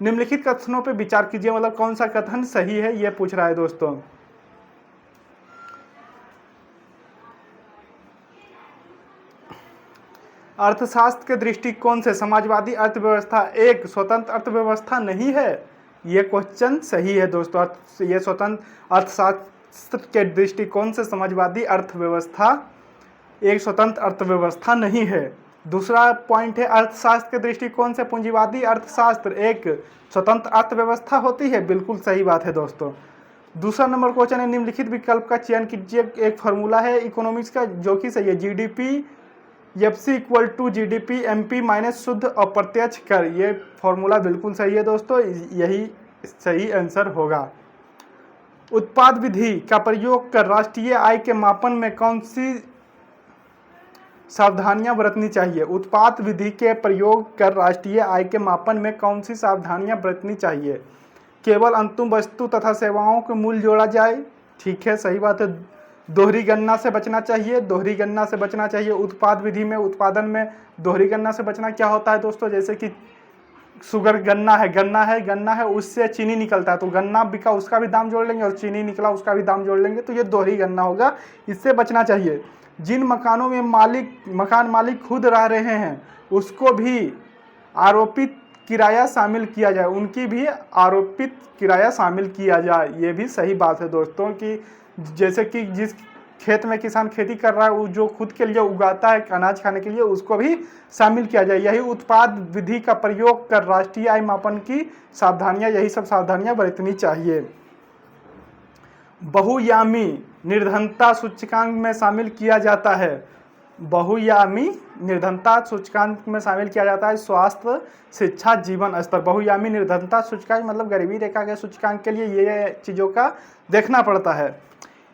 निम्नलिखित कथनों पे विचार कीजिए, मतलब कौन सा कथन सही है ये पूछ रहा है दोस्तों। अर्थशास्त्र के दृष्टिकोण से समाजवादी अर्थव्यवस्था एक स्वतंत्र अर्थव्यवस्था नहीं है। ये क्वेश्चन सही है दोस्तों। ये स्वतंत्र अर्थशास्त्र के दृष्टिकोण से समाजवादी अर्थव्यवस्था एक स्वतंत्र अर्थव्यवस्था नहीं है। दूसरा पॉइंट है, अर्थशास्त्र के दृष्टिकोण से पूंजीवादी अर्थशास्त्र एक स्वतंत्र अर्थव्यवस्था होती है। बिल्कुल सही बात है दोस्तों। दूसरा नंबर क्वेश्चन है, निम्नलिखित विकल्प का चयन कीजिए। एक फार्मूला है इकोनॉमिक्स का जो कि सही है, GDP FC equal to GDP MP minus शुद्ध अप्रत्यक्ष कर। ये फार्मूला बिल्कुल सही है दोस्तों, यही सही आंसर होगा। उत्पाद विधि का प्रयोग कर राष्ट्रीय आय के मापन में कौन सी सावधानियां बरतनी चाहिए? उत्पाद विधि के प्रयोग कर राष्ट्रीय आय के मापन में कौन सी सावधानियां बरतनी चाहिए? केवल अंतिम वस्तु तथा सेवाओं के मूल्य जोड़ा जाए। ठीक है, सही बात है। दोहरी गणना से बचना चाहिए, दोहरी गणना से बचना चाहिए। उत्पाद विधि में, उत्पादन में दोहरी गणना से बचना क्या होता है दोस्तों? जैसे कि शुगर गन्ना है उससे चीनी निकलता है, तो गन्ना बिका उसका भी दाम जोड़ लेंगे और चीनी निकला उसका भी दाम जोड़ लेंगे, तो ये दोहरी गणना होगा, इससे बचना चाहिए। जिन मकानों में मकान मालिक खुद रह रहे हैं उसको भी आरोपित किराया शामिल किया जाए, उनकी भी आरोपित किराया शामिल किया जाए। ये भी सही बात है दोस्तों कि जैसे कि जिस खेत में किसान खेती कर रहा है, वो जो खुद के लिए उगाता है अनाज खाने के लिए, उसको भी शामिल किया जाए। यही उत्पाद विधि का प्रयोग कर राष्ट्रीय आय मापन की सावधानियां, यही सब सावधानियां बरतनी चाहिए। बहुआयामी निर्धनता सूचकांक में शामिल किया जाता है। बहुआयामी निर्धनता सूचकांक में शामिल किया जाता है स्वास्थ्य, शिक्षा, जीवन स्तर। बहुआयामी निर्धनता सूचकांक मतलब गरीबी रेखा के सूचकांक के लिए ये चीज़ों का देखना पड़ता है।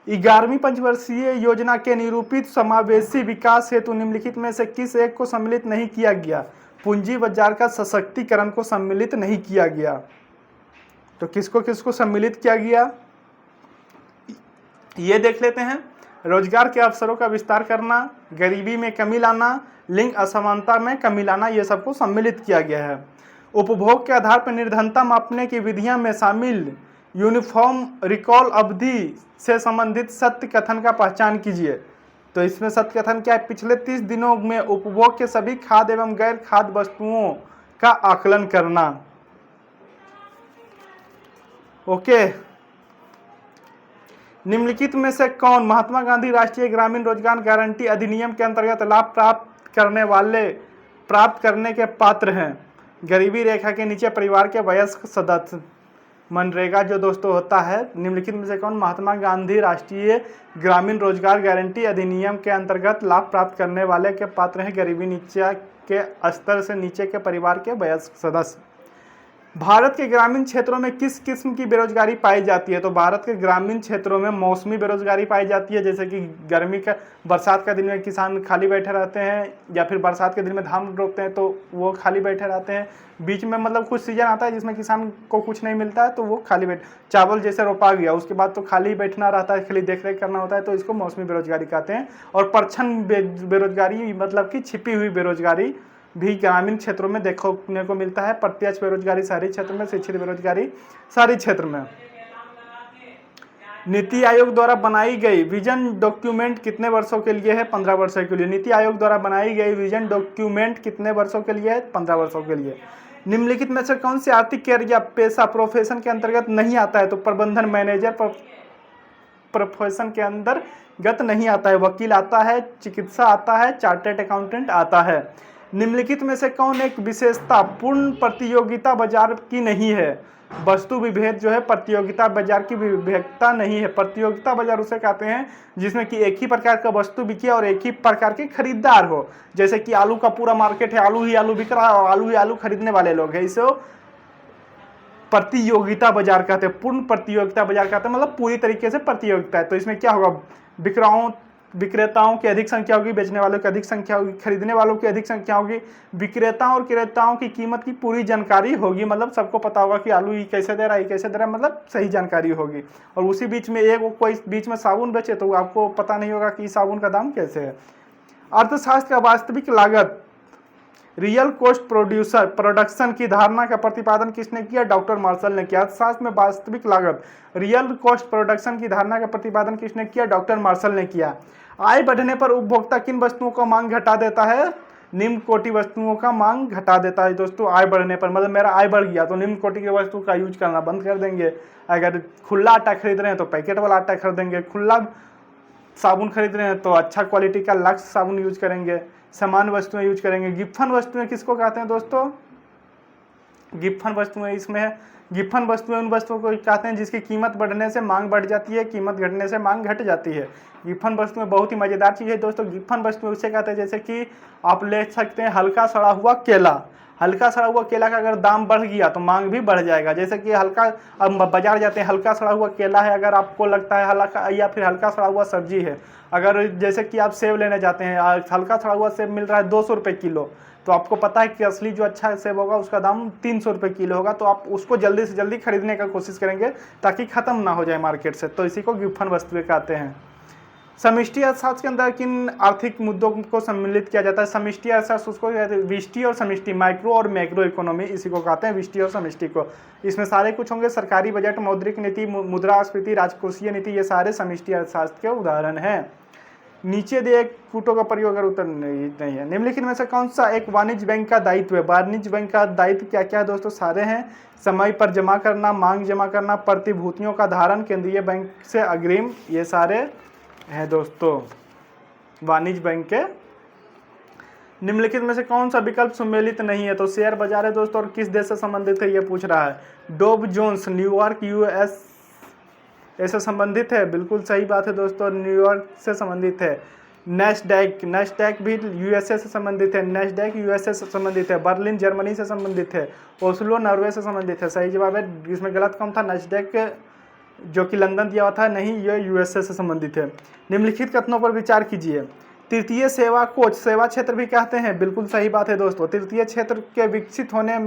11वीं पंचवर्षीय योजना के निरूपित समावेशी विकास हेतु निम्नलिखित में से किस एक को सम्मिलित नहीं किया गया? पूंजी बाजार का सशक्तिकरण को सम्मिलित नहीं किया गया। तो किसको किसको सम्मिलित किया गया ये देख लेते हैं। रोजगार के अवसरों का विस्तार करना, गरीबी में कमी लाना, लिंग असमानता में कमी लाना, ये सबको सम्मिलित किया गया है। उपभोग के आधार पर निर्धनता मापने की विधियां में शामिल यूनिफॉर्म रिकॉल अवधि से संबंधित सत्य कथन का पहचान कीजिए। तो इसमें सत्य कथन क्या है? पिछले 30 दिनों में उपभोग के सभी खाद्य एवं गैर खाद्य वस्तुओं का आकलन करना। ओके। निम्नलिखित में से कौन महात्मा गांधी राष्ट्रीय ग्रामीण रोजगार गारंटी अधिनियम के अंतर्गत लाभ प्राप्त करने के पात्र हैं? गरीबी रेखा के नीचे परिवार के वयस्क सदस्य। मनरेगा जो दोस्तों होता है, निम्नलिखित में से कौन महात्मा गांधी राष्ट्रीय ग्रामीण रोजगार गारंटी अधिनियम के अंतर्गत लाभ प्राप्त करने वाले के पात्र हैं? गरीबी नीचे के स्तर से नीचे के परिवार के वयस्क सदस्य। भारत के ग्रामीण क्षेत्रों में किस किस्म की बेरोजगारी पाई जाती है? तो भारत के ग्रामीण क्षेत्रों में मौसमी बेरोजगारी पाई जाती है, जैसे कि बरसात का दिन में किसान खाली बैठे रहते हैं, या फिर बरसात के दिन में धान रोपते हैं तो वो खाली बैठे रहते हैं। बीच में मतलब कुछ सीजन आता है जिसमें किसान को कुछ नहीं मिलता है तो वो खाली चावल जैसे रोपा गया उसके बाद तो खाली बैठना रहता है, खाली देख रेख करना होता है, तो इसको मौसमी बेरोजगारी कहते हैं। और परछन बेरोजगारी मतलब कि छिपी हुई बेरोजगारी भी ग्रामीण क्षेत्रों में देखने को मिलता है। प्रत्यक्ष बेरोजगारी शहरी क्षेत्र में, शिक्षित बेरोजगारी शहरी क्षेत्र में। नीति आयोग द्वारा बनाई गई विजन डॉक्यूमेंट कितने वर्षों के लिए है? 15 वर्षों के लिए। नीति आयोग द्वारा बनाई गई विजन डॉक्यूमेंट कितने वर्षों के लिए है? 15 वर्षों के लिए। निम्नलिखित में से कौन से आर्थिक कैरियर या पेशा प्रोफेशन के अंतर्गत नहीं आता है? तो प्रबंधन मैनेजर प्रोफेशन के अंतर्गत नहीं आता है। वकील आता है, चिकित्सा आता है, चार्टर्ड अकाउंटेंट आता है। निम्नलिखित में से कौन एक विशेषता पूर्ण प्रतियोगिता बाजार की नहीं है? वस्तु विभेद जो है प्रतियोगिता बाजार की विभेदता नहीं है। प्रतियोगिता बाजार उसे कहते हैं जिसमें कि एक ही प्रकार का वस्तु बिके और एक ही प्रकार के खरीदार हो। जैसे कि आलू का पूरा मार्केट है, आलू ही आलू बिक रहा है और आलू ही आलू खरीदने वाले लोग हैं, इसे प्रतियोगिता बाजार कहते हैं। पूर्ण प्रतियोगिता बाजार कहते हैं मतलब पूरी तरीके से प्रतियोगिता है। तो इसमें क्या होगा? विक्रेताओं की अधिक संख्या होगी, बेचने वालों की अधिक संख्या होगी, खरीदने वालों की अधिक संख्या होगी। विक्रेताओं और क्रेताओं की कीमत की पूरी जानकारी होगी, मतलब सबको पता होगा कि आलू ये कैसे दे रहा है, ये कैसे दे रहा है, मतलब सही जानकारी होगी। और उसी बीच में कोई बीच में साबुन बेचे तो आपको पता नहीं होगा कि साबुन का दाम कैसे है। अर्थशास्त्र का वास्तविक लागत रियल कॉस्ट प्रोडक्शन की धारणा का प्रतिपादन किसने किया? डॉक्टर मार्शल ने किया। अर्थशास्त्र में वास्तविक लागत रियल कॉस्ट प्रोडक्शन की धारणा का प्रतिपादन किसने किया? डॉक्टर मार्शल ने किया। आय बढ़ने पर उपभोक्ता किन वस्तुओं का मांग घटा देता है? निम्न कोटि वस्तुओं का मांग घटा देता है दोस्तों। आय बढ़ने पर मतलब मेरा आय बढ़ गया तो निम्न कोटि की वस्तु का यूज करना बंद कर देंगे। अगर खुला आटा खरीद रहे हैं तो पैकेट वाला आटा खरीदेंगे, खुला साबुन खरीद रहे हैं तो अच्छा क्वालिटी का लक्स साबुन यूज करेंगे, समान वस्तुएं यूज करेंगे। गिफन वस्तुएं किसको कहते हैं दोस्तों? गिफन वस्तुएं इसमें है। गिफन वस्तुएं उन वस्तुओं को कहते हैं जिसकी कीमत बढ़ने से मांग बढ़ जाती है, कीमत घटने से मांग घट जाती है। गिफन वस्तुएं बहुत ही मजेदार चीज है दोस्तों। गिफन वस्तुएं उसे कहते हैं जैसे कि आप ले सकते हैं हल्का सड़ा हुआ केला। हल्का सड़ा हुआ केला का अगर दाम बढ़ गया तो मांग भी बढ़ जाएगा। जैसे कि अब बाजार जाते हैं, हल्का सड़ा हुआ केला है, अगर आपको लगता है हल्का, या फिर हल्का सड़ा हुआ सब्जी है, अगर जैसे कि आप सेब लेने जाते हैं, हल्का सड़ा हुआ सेब मिल रहा है 200 रुपये किलो, तो आपको पता है कि असली जो अच्छा सेब होगा उसका दाम 300 रुपये किलो होगा, तो आप उसको जल्दी से जल्दी खरीदने का कोशिश करेंगे ताकि खत्म ना हो जाए मार्केट से। तो इसी को गिफन वस्तुएं कहते हैं। समष्टि अर्थशास्त्र के अंदर किन आर्थिक मुद्दों को सम्मिलित किया जाता है? समष्टि अर्थशास्त्र उसको कहते हैं विष्टि और समष्टि, माइक्रो और मैक्रो इकोनॉमी, इसी को कहते हैं विष्टि और समष्टि को। इसमें सारे कुछ होंगे, सरकारी बजट, मौद्रिक नीति, मुद्रास्फीति, राजकोषीय नीति, ये सारे समष्टि अर्थशास्त्र के उदाहरण हैं। नीचे दिए कूटों का प्रयोग अगर उत्तर नहीं है। निम्नलिखित में से कौन सा एक वाणिज्य बैंक का दायित्व है? वाणिज्य बैंक का दायित्व क्या क्या है दोस्तों? सारे हैं। समय पर जमा करना, मांग जमा करना, प्रतिभूतियों का धारण, केंद्रीय बैंक से अग्रिम, ये सारे हैं दोस्तों वाणिज्य बैंक के। निम्नलिखित में से कौन सा विकल्प सम्मिलित नहीं है? तो शेयर बाजार है दोस्तों। और किस देश से संबंधित है ये पूछ रहा है। डॉव जोन्स न्यूयॉर्क यूएस ऐसे संबंधित है, बिल्कुल सही बात है दोस्तों, न्यूयॉर्क से संबंधित है। नेस्डैक भी यूएसए से संबंधित है, नेस्डैक यूएसए से संबंधित है। बर्लिन जर्मनी से संबंधित है। ओस्लो नॉर्वे से संबंधित है। सही जवाब है, इसमें गलत कौन था? नेस्डैक जो कि लंदन दिया हुआ था, नहीं, ये यूएसए से संबंधित है। निम्नलिखित कथनों पर विचार कीजिए। तृतीय सेवा कोच सेवा क्षेत्र भी कहते हैं, बिल्कुल सही बात है दोस्तों। तृतीय क्षेत्र के विकसित होने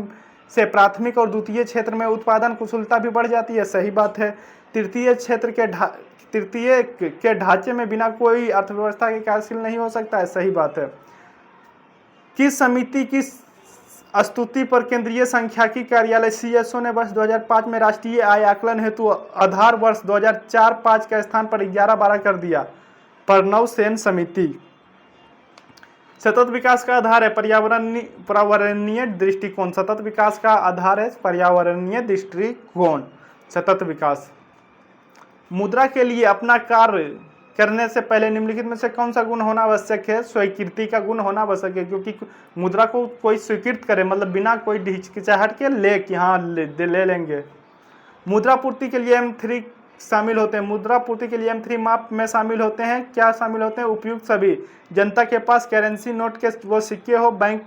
से प्राथमिक और द्वितीय क्षेत्र में उत्पादन कुशलता भी बढ़ जाती है, सही बात है। तृतीय के ढांचे में बिना कोई अर्थव्यवस्था के कार्यशील नहीं हो सकता है, सही बात है। किस समिति की स्तुति पर केंद्रीय सांख्यिकी कार्यालय सीएसओ ने वर्ष 2005 में राष्ट्रीय आय आकलन हेतु आधार वर्ष 2004-5 के स्थान पर 11-12 कर दिया? प्रणव सेन समिति। सतत विकास का आधार है पर्यावरणीय दृष्टिकोण। सतत विकास का आधार है पर्यावरणीय दृष्टिकोण। सतत विकास। मुद्रा के लिए अपना कार्य करने से पहले निम्नलिखित में से कौन सा गुण होना आवश्यक है? स्वीकृति का गुण होना आवश्यक है, क्योंकि मुद्रा को कोई स्वीकृत करे, मतलब बिना कोई हिचकिचाहट के ले कि हाँ ले लेंगे। मुद्रा पूर्ति के लिए M3 शामिल होते हैं। मुद्रा पूर्ति के लिए M3 माप में शामिल होते हैं। क्या शामिल होते हैं? उपयुक्त सभी। जनता के पास करेंसी नोट के वो सिक्के हो, बैंक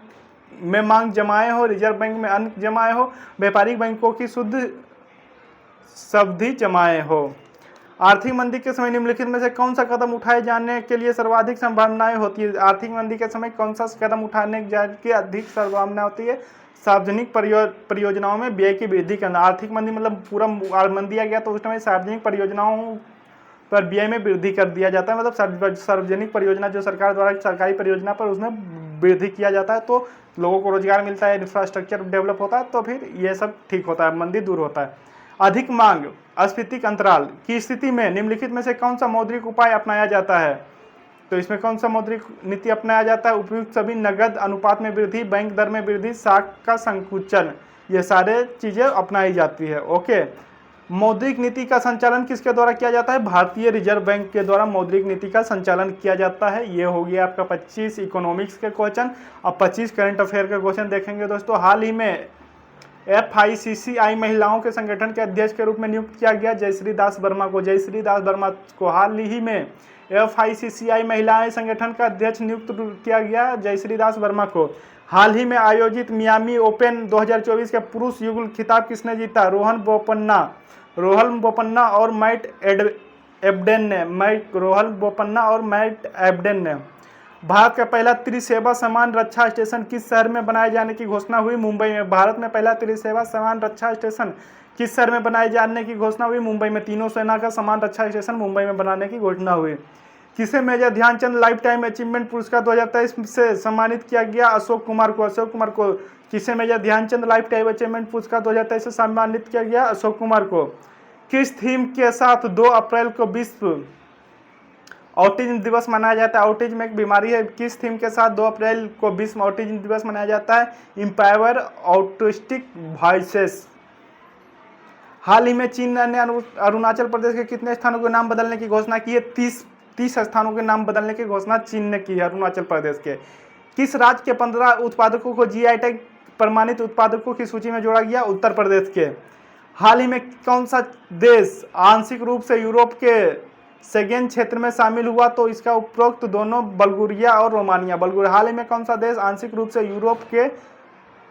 में मांग जमाए हो, रिजर्व बैंक में अन्न जमाए हो, व्यापारिक बैंकों की शुद्ध सावधि जमाए हो। आर्थिक मंदी के समय निम्नलिखित में से कौन सा कदम उठाए जाने के लिए सर्वाधिक संभावनाएं होती है? आर्थिक मंदी के समय कौन सा कदम उठाने की अधिक संभावना होती है? सार्वजनिक परियोजनाओं में व्यय की वृद्धि करना। आर्थिक मंदी मतलब पूरा मंदी आ गया तो उस समय सार्वजनिक परियोजनाओं पर व्यय में वृद्धि कर दिया जाता है, मतलब सार्वजनिक परियोजना जो सरकार द्वारा सरकारी परियोजना पर उसमें वृद्धि किया जाता है तो लोगों को रोजगार मिलता है, इंफ्रास्ट्रक्चर डेवलप होता है, तो फिर ये सब ठीक होता है, मंदी दूर होता है। अधिक मांग अस्फीतिक अंतराल की स्थिति में निम्नलिखित में से कौन सा मौद्रिक उपाय अपनाया जाता है? तो इसमें कौन सा मौद्रिक नीति अपनाया जाता है? उपयुक्त सभी। नगद अनुपात में वृद्धि, बैंक दर में वृद्धि, साख का संकुचन, ये सारे चीजें अपनाई जाती है। ओके, मौद्रिक नीति का संचालन किसके द्वारा किया जाता है? भारतीय रिजर्व बैंक के द्वारा मौद्रिक नीति का संचालन किया जाता है। ये हो गया आपका 25 इकोनॉमिक्स के क्वेश्चन। अब 25 करंट अफेयर के क्वेश्चन देखेंगे दोस्तों। हाल ही में FICCI महिलाओं के संगठन के अध्यक्ष के रूप में नियुक्त किया गया जयश्री दास वर्मा को। जयश्री दास वर्मा को हाल ही में FICCI महिलाएं संगठन का अध्यक्ष नियुक्त किया गया जयश्री दास वर्मा को। हाल ही में आयोजित मियामी ओपन 2024 के पुरुष युगल खिताब किसने जीता? रोहन बोपन्ना और मैट एब्डेन ने। भारत का पहला त्रिसेवा समान रक्षा स्टेशन किस शहर में बनाए जाने की घोषणा हुई? मुंबई में। भारत में पहला त्रिसेवा समान रक्षा स्टेशन किस शहर में बनाए जाने की घोषणा हुई? मुंबई में। तीनों सेना का समान रक्षा स्टेशन मुंबई में बनाने की घोषणा हुई। किसे major Dhyanchand lifetime achievement पुरस्कार 2023 से सम्मानित किया गया? अशोक कुमार को। किसे major Dhyanchand lifetime achievement पुरस्कार 2023 से सम्मानित किया गया? अशोक कुमार को। किस थीम के साथ 2 अप्रैल को विश्व ऑटिज्म दिवस मनाया जाता है? ऑटिज्म एक बीमारी है। किस थीम के साथ 2 अप्रैल को विश्व ऑटिज्म दिवस मनाया जाता है? Empower autistic voices. हाल ही में चीन ने अरुणाचल प्रदेश के कितने स्थानों के नाम बदलने की घोषणा की है? 30 स्थानों के नाम बदलने की घोषणा चीन ने की है अरुणाचल प्रदेश के। किस राज्य के 15 उत्पादकों को GI टैग प्रमाणित उत्पादकों की सूची में जोड़ा गया? उत्तर प्रदेश के। हाल ही में कौन सा देश आंशिक रूप से यूरोप के शेंगेन क्षेत्र में शामिल हुआ? तो इसका उपरोक्त दोनों बल्गेरिया और रोमानिया। हाल ही में कौन सा देश आंशिक रूप से यूरोप के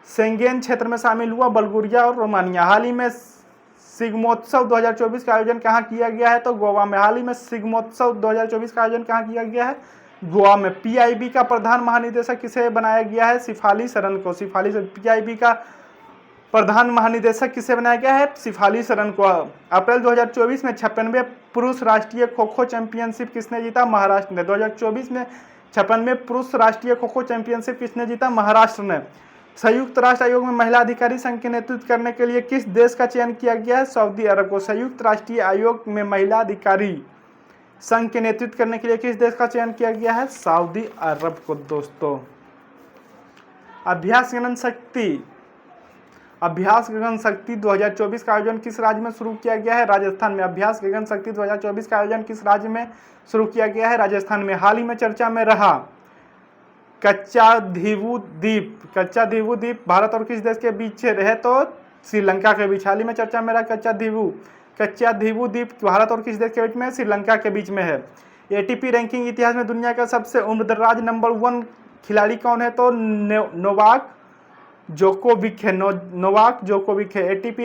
शेंगेन क्षेत्र में शामिल हुआ? बल्गेरिया और रोमानिया। हाल ही में शिग्मोत्सव 2024 का आयोजन कहाँ किया गया है? तो गोवा में। हाल ही में शिग्मोत्सव 2024 का आयोजन कहाँ किया गया है? गोवा में। PIB का प्रधान महानिदेशक किसे बनाया गया है? शिफाली शरण को। PIB का प्रधान महानिदेशक किसे बनाया गया है? शिफाली शरण को। अप्रैल 2024 में 96वें पुरुष राष्ट्रीय खो खो चैंपियनशिप किसने जीता? महाराष्ट्र ने। 2024 में 96वें पुरुष राष्ट्रीय खो खो चैंपियनशिप किसने जीता? महाराष्ट्र ने। संयुक्त राष्ट्र आयोग में महिला अधिकारी संघ के नेतृत्व करने के लिए किस देश का चयन किया गया है? सऊदी अरब को। संयुक्त राष्ट्रीय आयोग में महिला अधिकारी संघ के नेतृत्व करने के लिए किस देश का चयन किया गया है? सऊदी अरब को। दोस्तों, अभ्यास गगन शक्ति 2024 का आयोजन किस राज्य में शुरू किया गया है? राजस्थान में। अभ्यास गगन शक्ति 2024 का आयोजन किस राज्य में शुरू किया गया है? राजस्थान में। हाल ही में चर्चा में रहा कच्चा धीवू द्वीप भारत और किस देश के बीच है? तो श्रीलंका के बीच। हाल ही में चर्चा में रहा कच्चा धीवू द्वीप भारत और किस देश के बीच में? श्रीलंका के बीच में है। ATP रैंकिंग इतिहास में दुनिया का सबसे उम्रदराज नंबर 1 खिलाड़ी कौन है? तो नोवाक जोकोविक है। ATP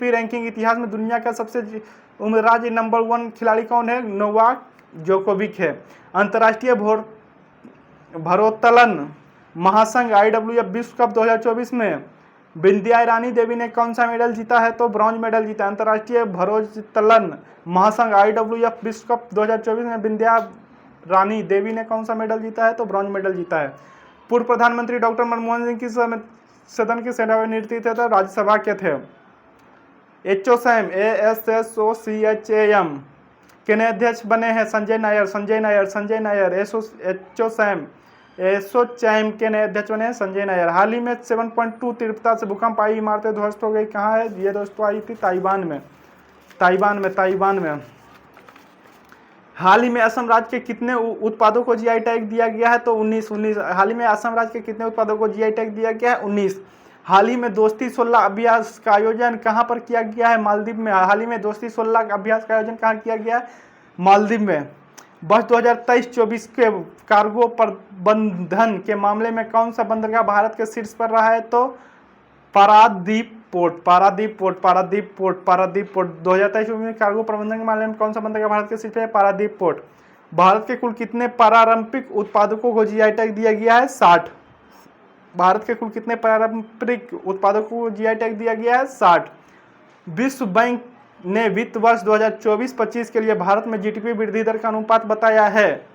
रैंकिंग इतिहास में दुनिया का सबसे उम्रदराज नंबर 1 खिलाड़ी कौन है? नोवाक जोकोविक है। अंतर्राष्ट्रीय भारोत्तोलन महासंघ IWF विश्व कप 2024 में बिंदिया रानी देवी ने कौन सा मेडल जीता है? तो ब्रॉन्ज मेडल जीता। अंतर्राष्ट्रीय भारोत्तोलन महासंघ IWF विश्व कप 2024 में बिंदिया रानी देवी ने कौन सा मेडल जीता है? तो ब्रॉन्ज मेडल जीता है। पूर्व प्रधानमंत्री डॉक्टर मनमोहन सिंह किस सदन की सेवानिवृत्ति थे? तो राज्यसभा के थे। ASSOCHAM के नए अध्यक्ष बने हैं संजय नायर। एसोचैम के नए अध्यक्ष बने संजय नायर। हाल ही में 7.2 तीव्रता से भूकंप आई इमारतें ध्वस्त हो गई। कहाँ है ये दोस्तों? आई थी ताइवान में। हाल ही में असम राज्य के कितने उत्पादों को जीआई टैग दिया गया है? तो 19। हाल ही में असम राज्य के कितने उत्पादों को जीआई टैग दिया गया है? 19। हाल ही में दोस्ती 16 अभ्यास का आयोजन कहां पर किया गया है? मालदीव में। हाल ही में दोस्ती 16 अभ्यास का आयोजन कहां किया गया है? मालदीव में। वर्ष 2023-24 के कार्गो प्रबंधन के मामले में कौन सा बंदरगाह भारत के शीर्ष पर रहा है? तो पारादीप पोर्ट। 2023 में कार्गो प्रबंधन के मामले में कौन सा बंदरगाह भारत के शीर्ष पर है? पारादीप पोर्ट। भारत के कुल कितने पारंपरिक उत्पादकों को जीआई टैग दिया गया है? 60। भारत के कुल कितने पारंपरिक उत्पादकों को जीआई टैग दिया गया है? 60। विश्व बैंक ने वित्त वर्ष 2024-25 के लिए भारत में जीडीपी वृद्धि दर का अनुपात बताया है।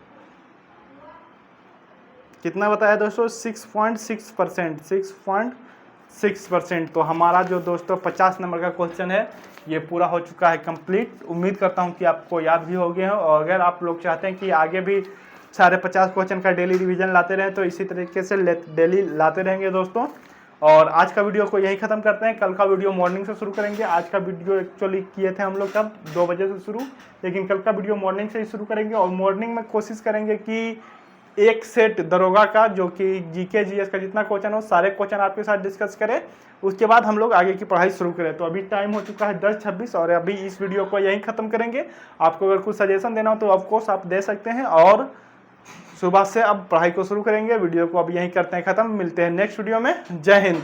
कितना बताया दोस्तों? 6.6%। 6.6%। तो हमारा जो दोस्तों 50 नंबर का क्वेश्चन है ये पूरा हो चुका है कंप्लीट। उम्मीद करता हूँ कि आपको याद भी हो गए हो, और अगर आप लोग चाहते हैं कि आगे भी सारे 50 क्वेश्चन का डेली रिवीजन लाते रहें तो इसी तरीके से डेली लाते रहेंगे दोस्तों। और आज का वीडियो को यही खत्म करते हैं। कल का वीडियो मॉर्निंग से शुरू करेंगे। आज का वीडियो एक्चुअली किए थे हम लोग कब 2 बजे से शुरू, लेकिन कल का वीडियो मॉर्निंग से ही शुरू करेंगे। और मॉर्निंग में कोशिश करेंगे कि एक सेट दरोगा का जो कि जीके जीएस का जितना क्वेश्चन हो सारे क्वेश्चन आपके साथ डिस्कस करें, उसके बाद हम लोग आगे की पढ़ाई शुरू करें। तो अभी टाइम हो चुका है 10:26 और अभी इस वीडियो को यहीं खत्म करेंगे। आपको अगर कुछ सजेशन देना हो तो ऑफकोर्स आप दे सकते हैं, और सुबह से अब पढ़ाई को शुरू करेंगे। वीडियो को अब यहीं करते हैं खत्म। मिलते हैं नेक्स्ट वीडियो में। जय हिंद।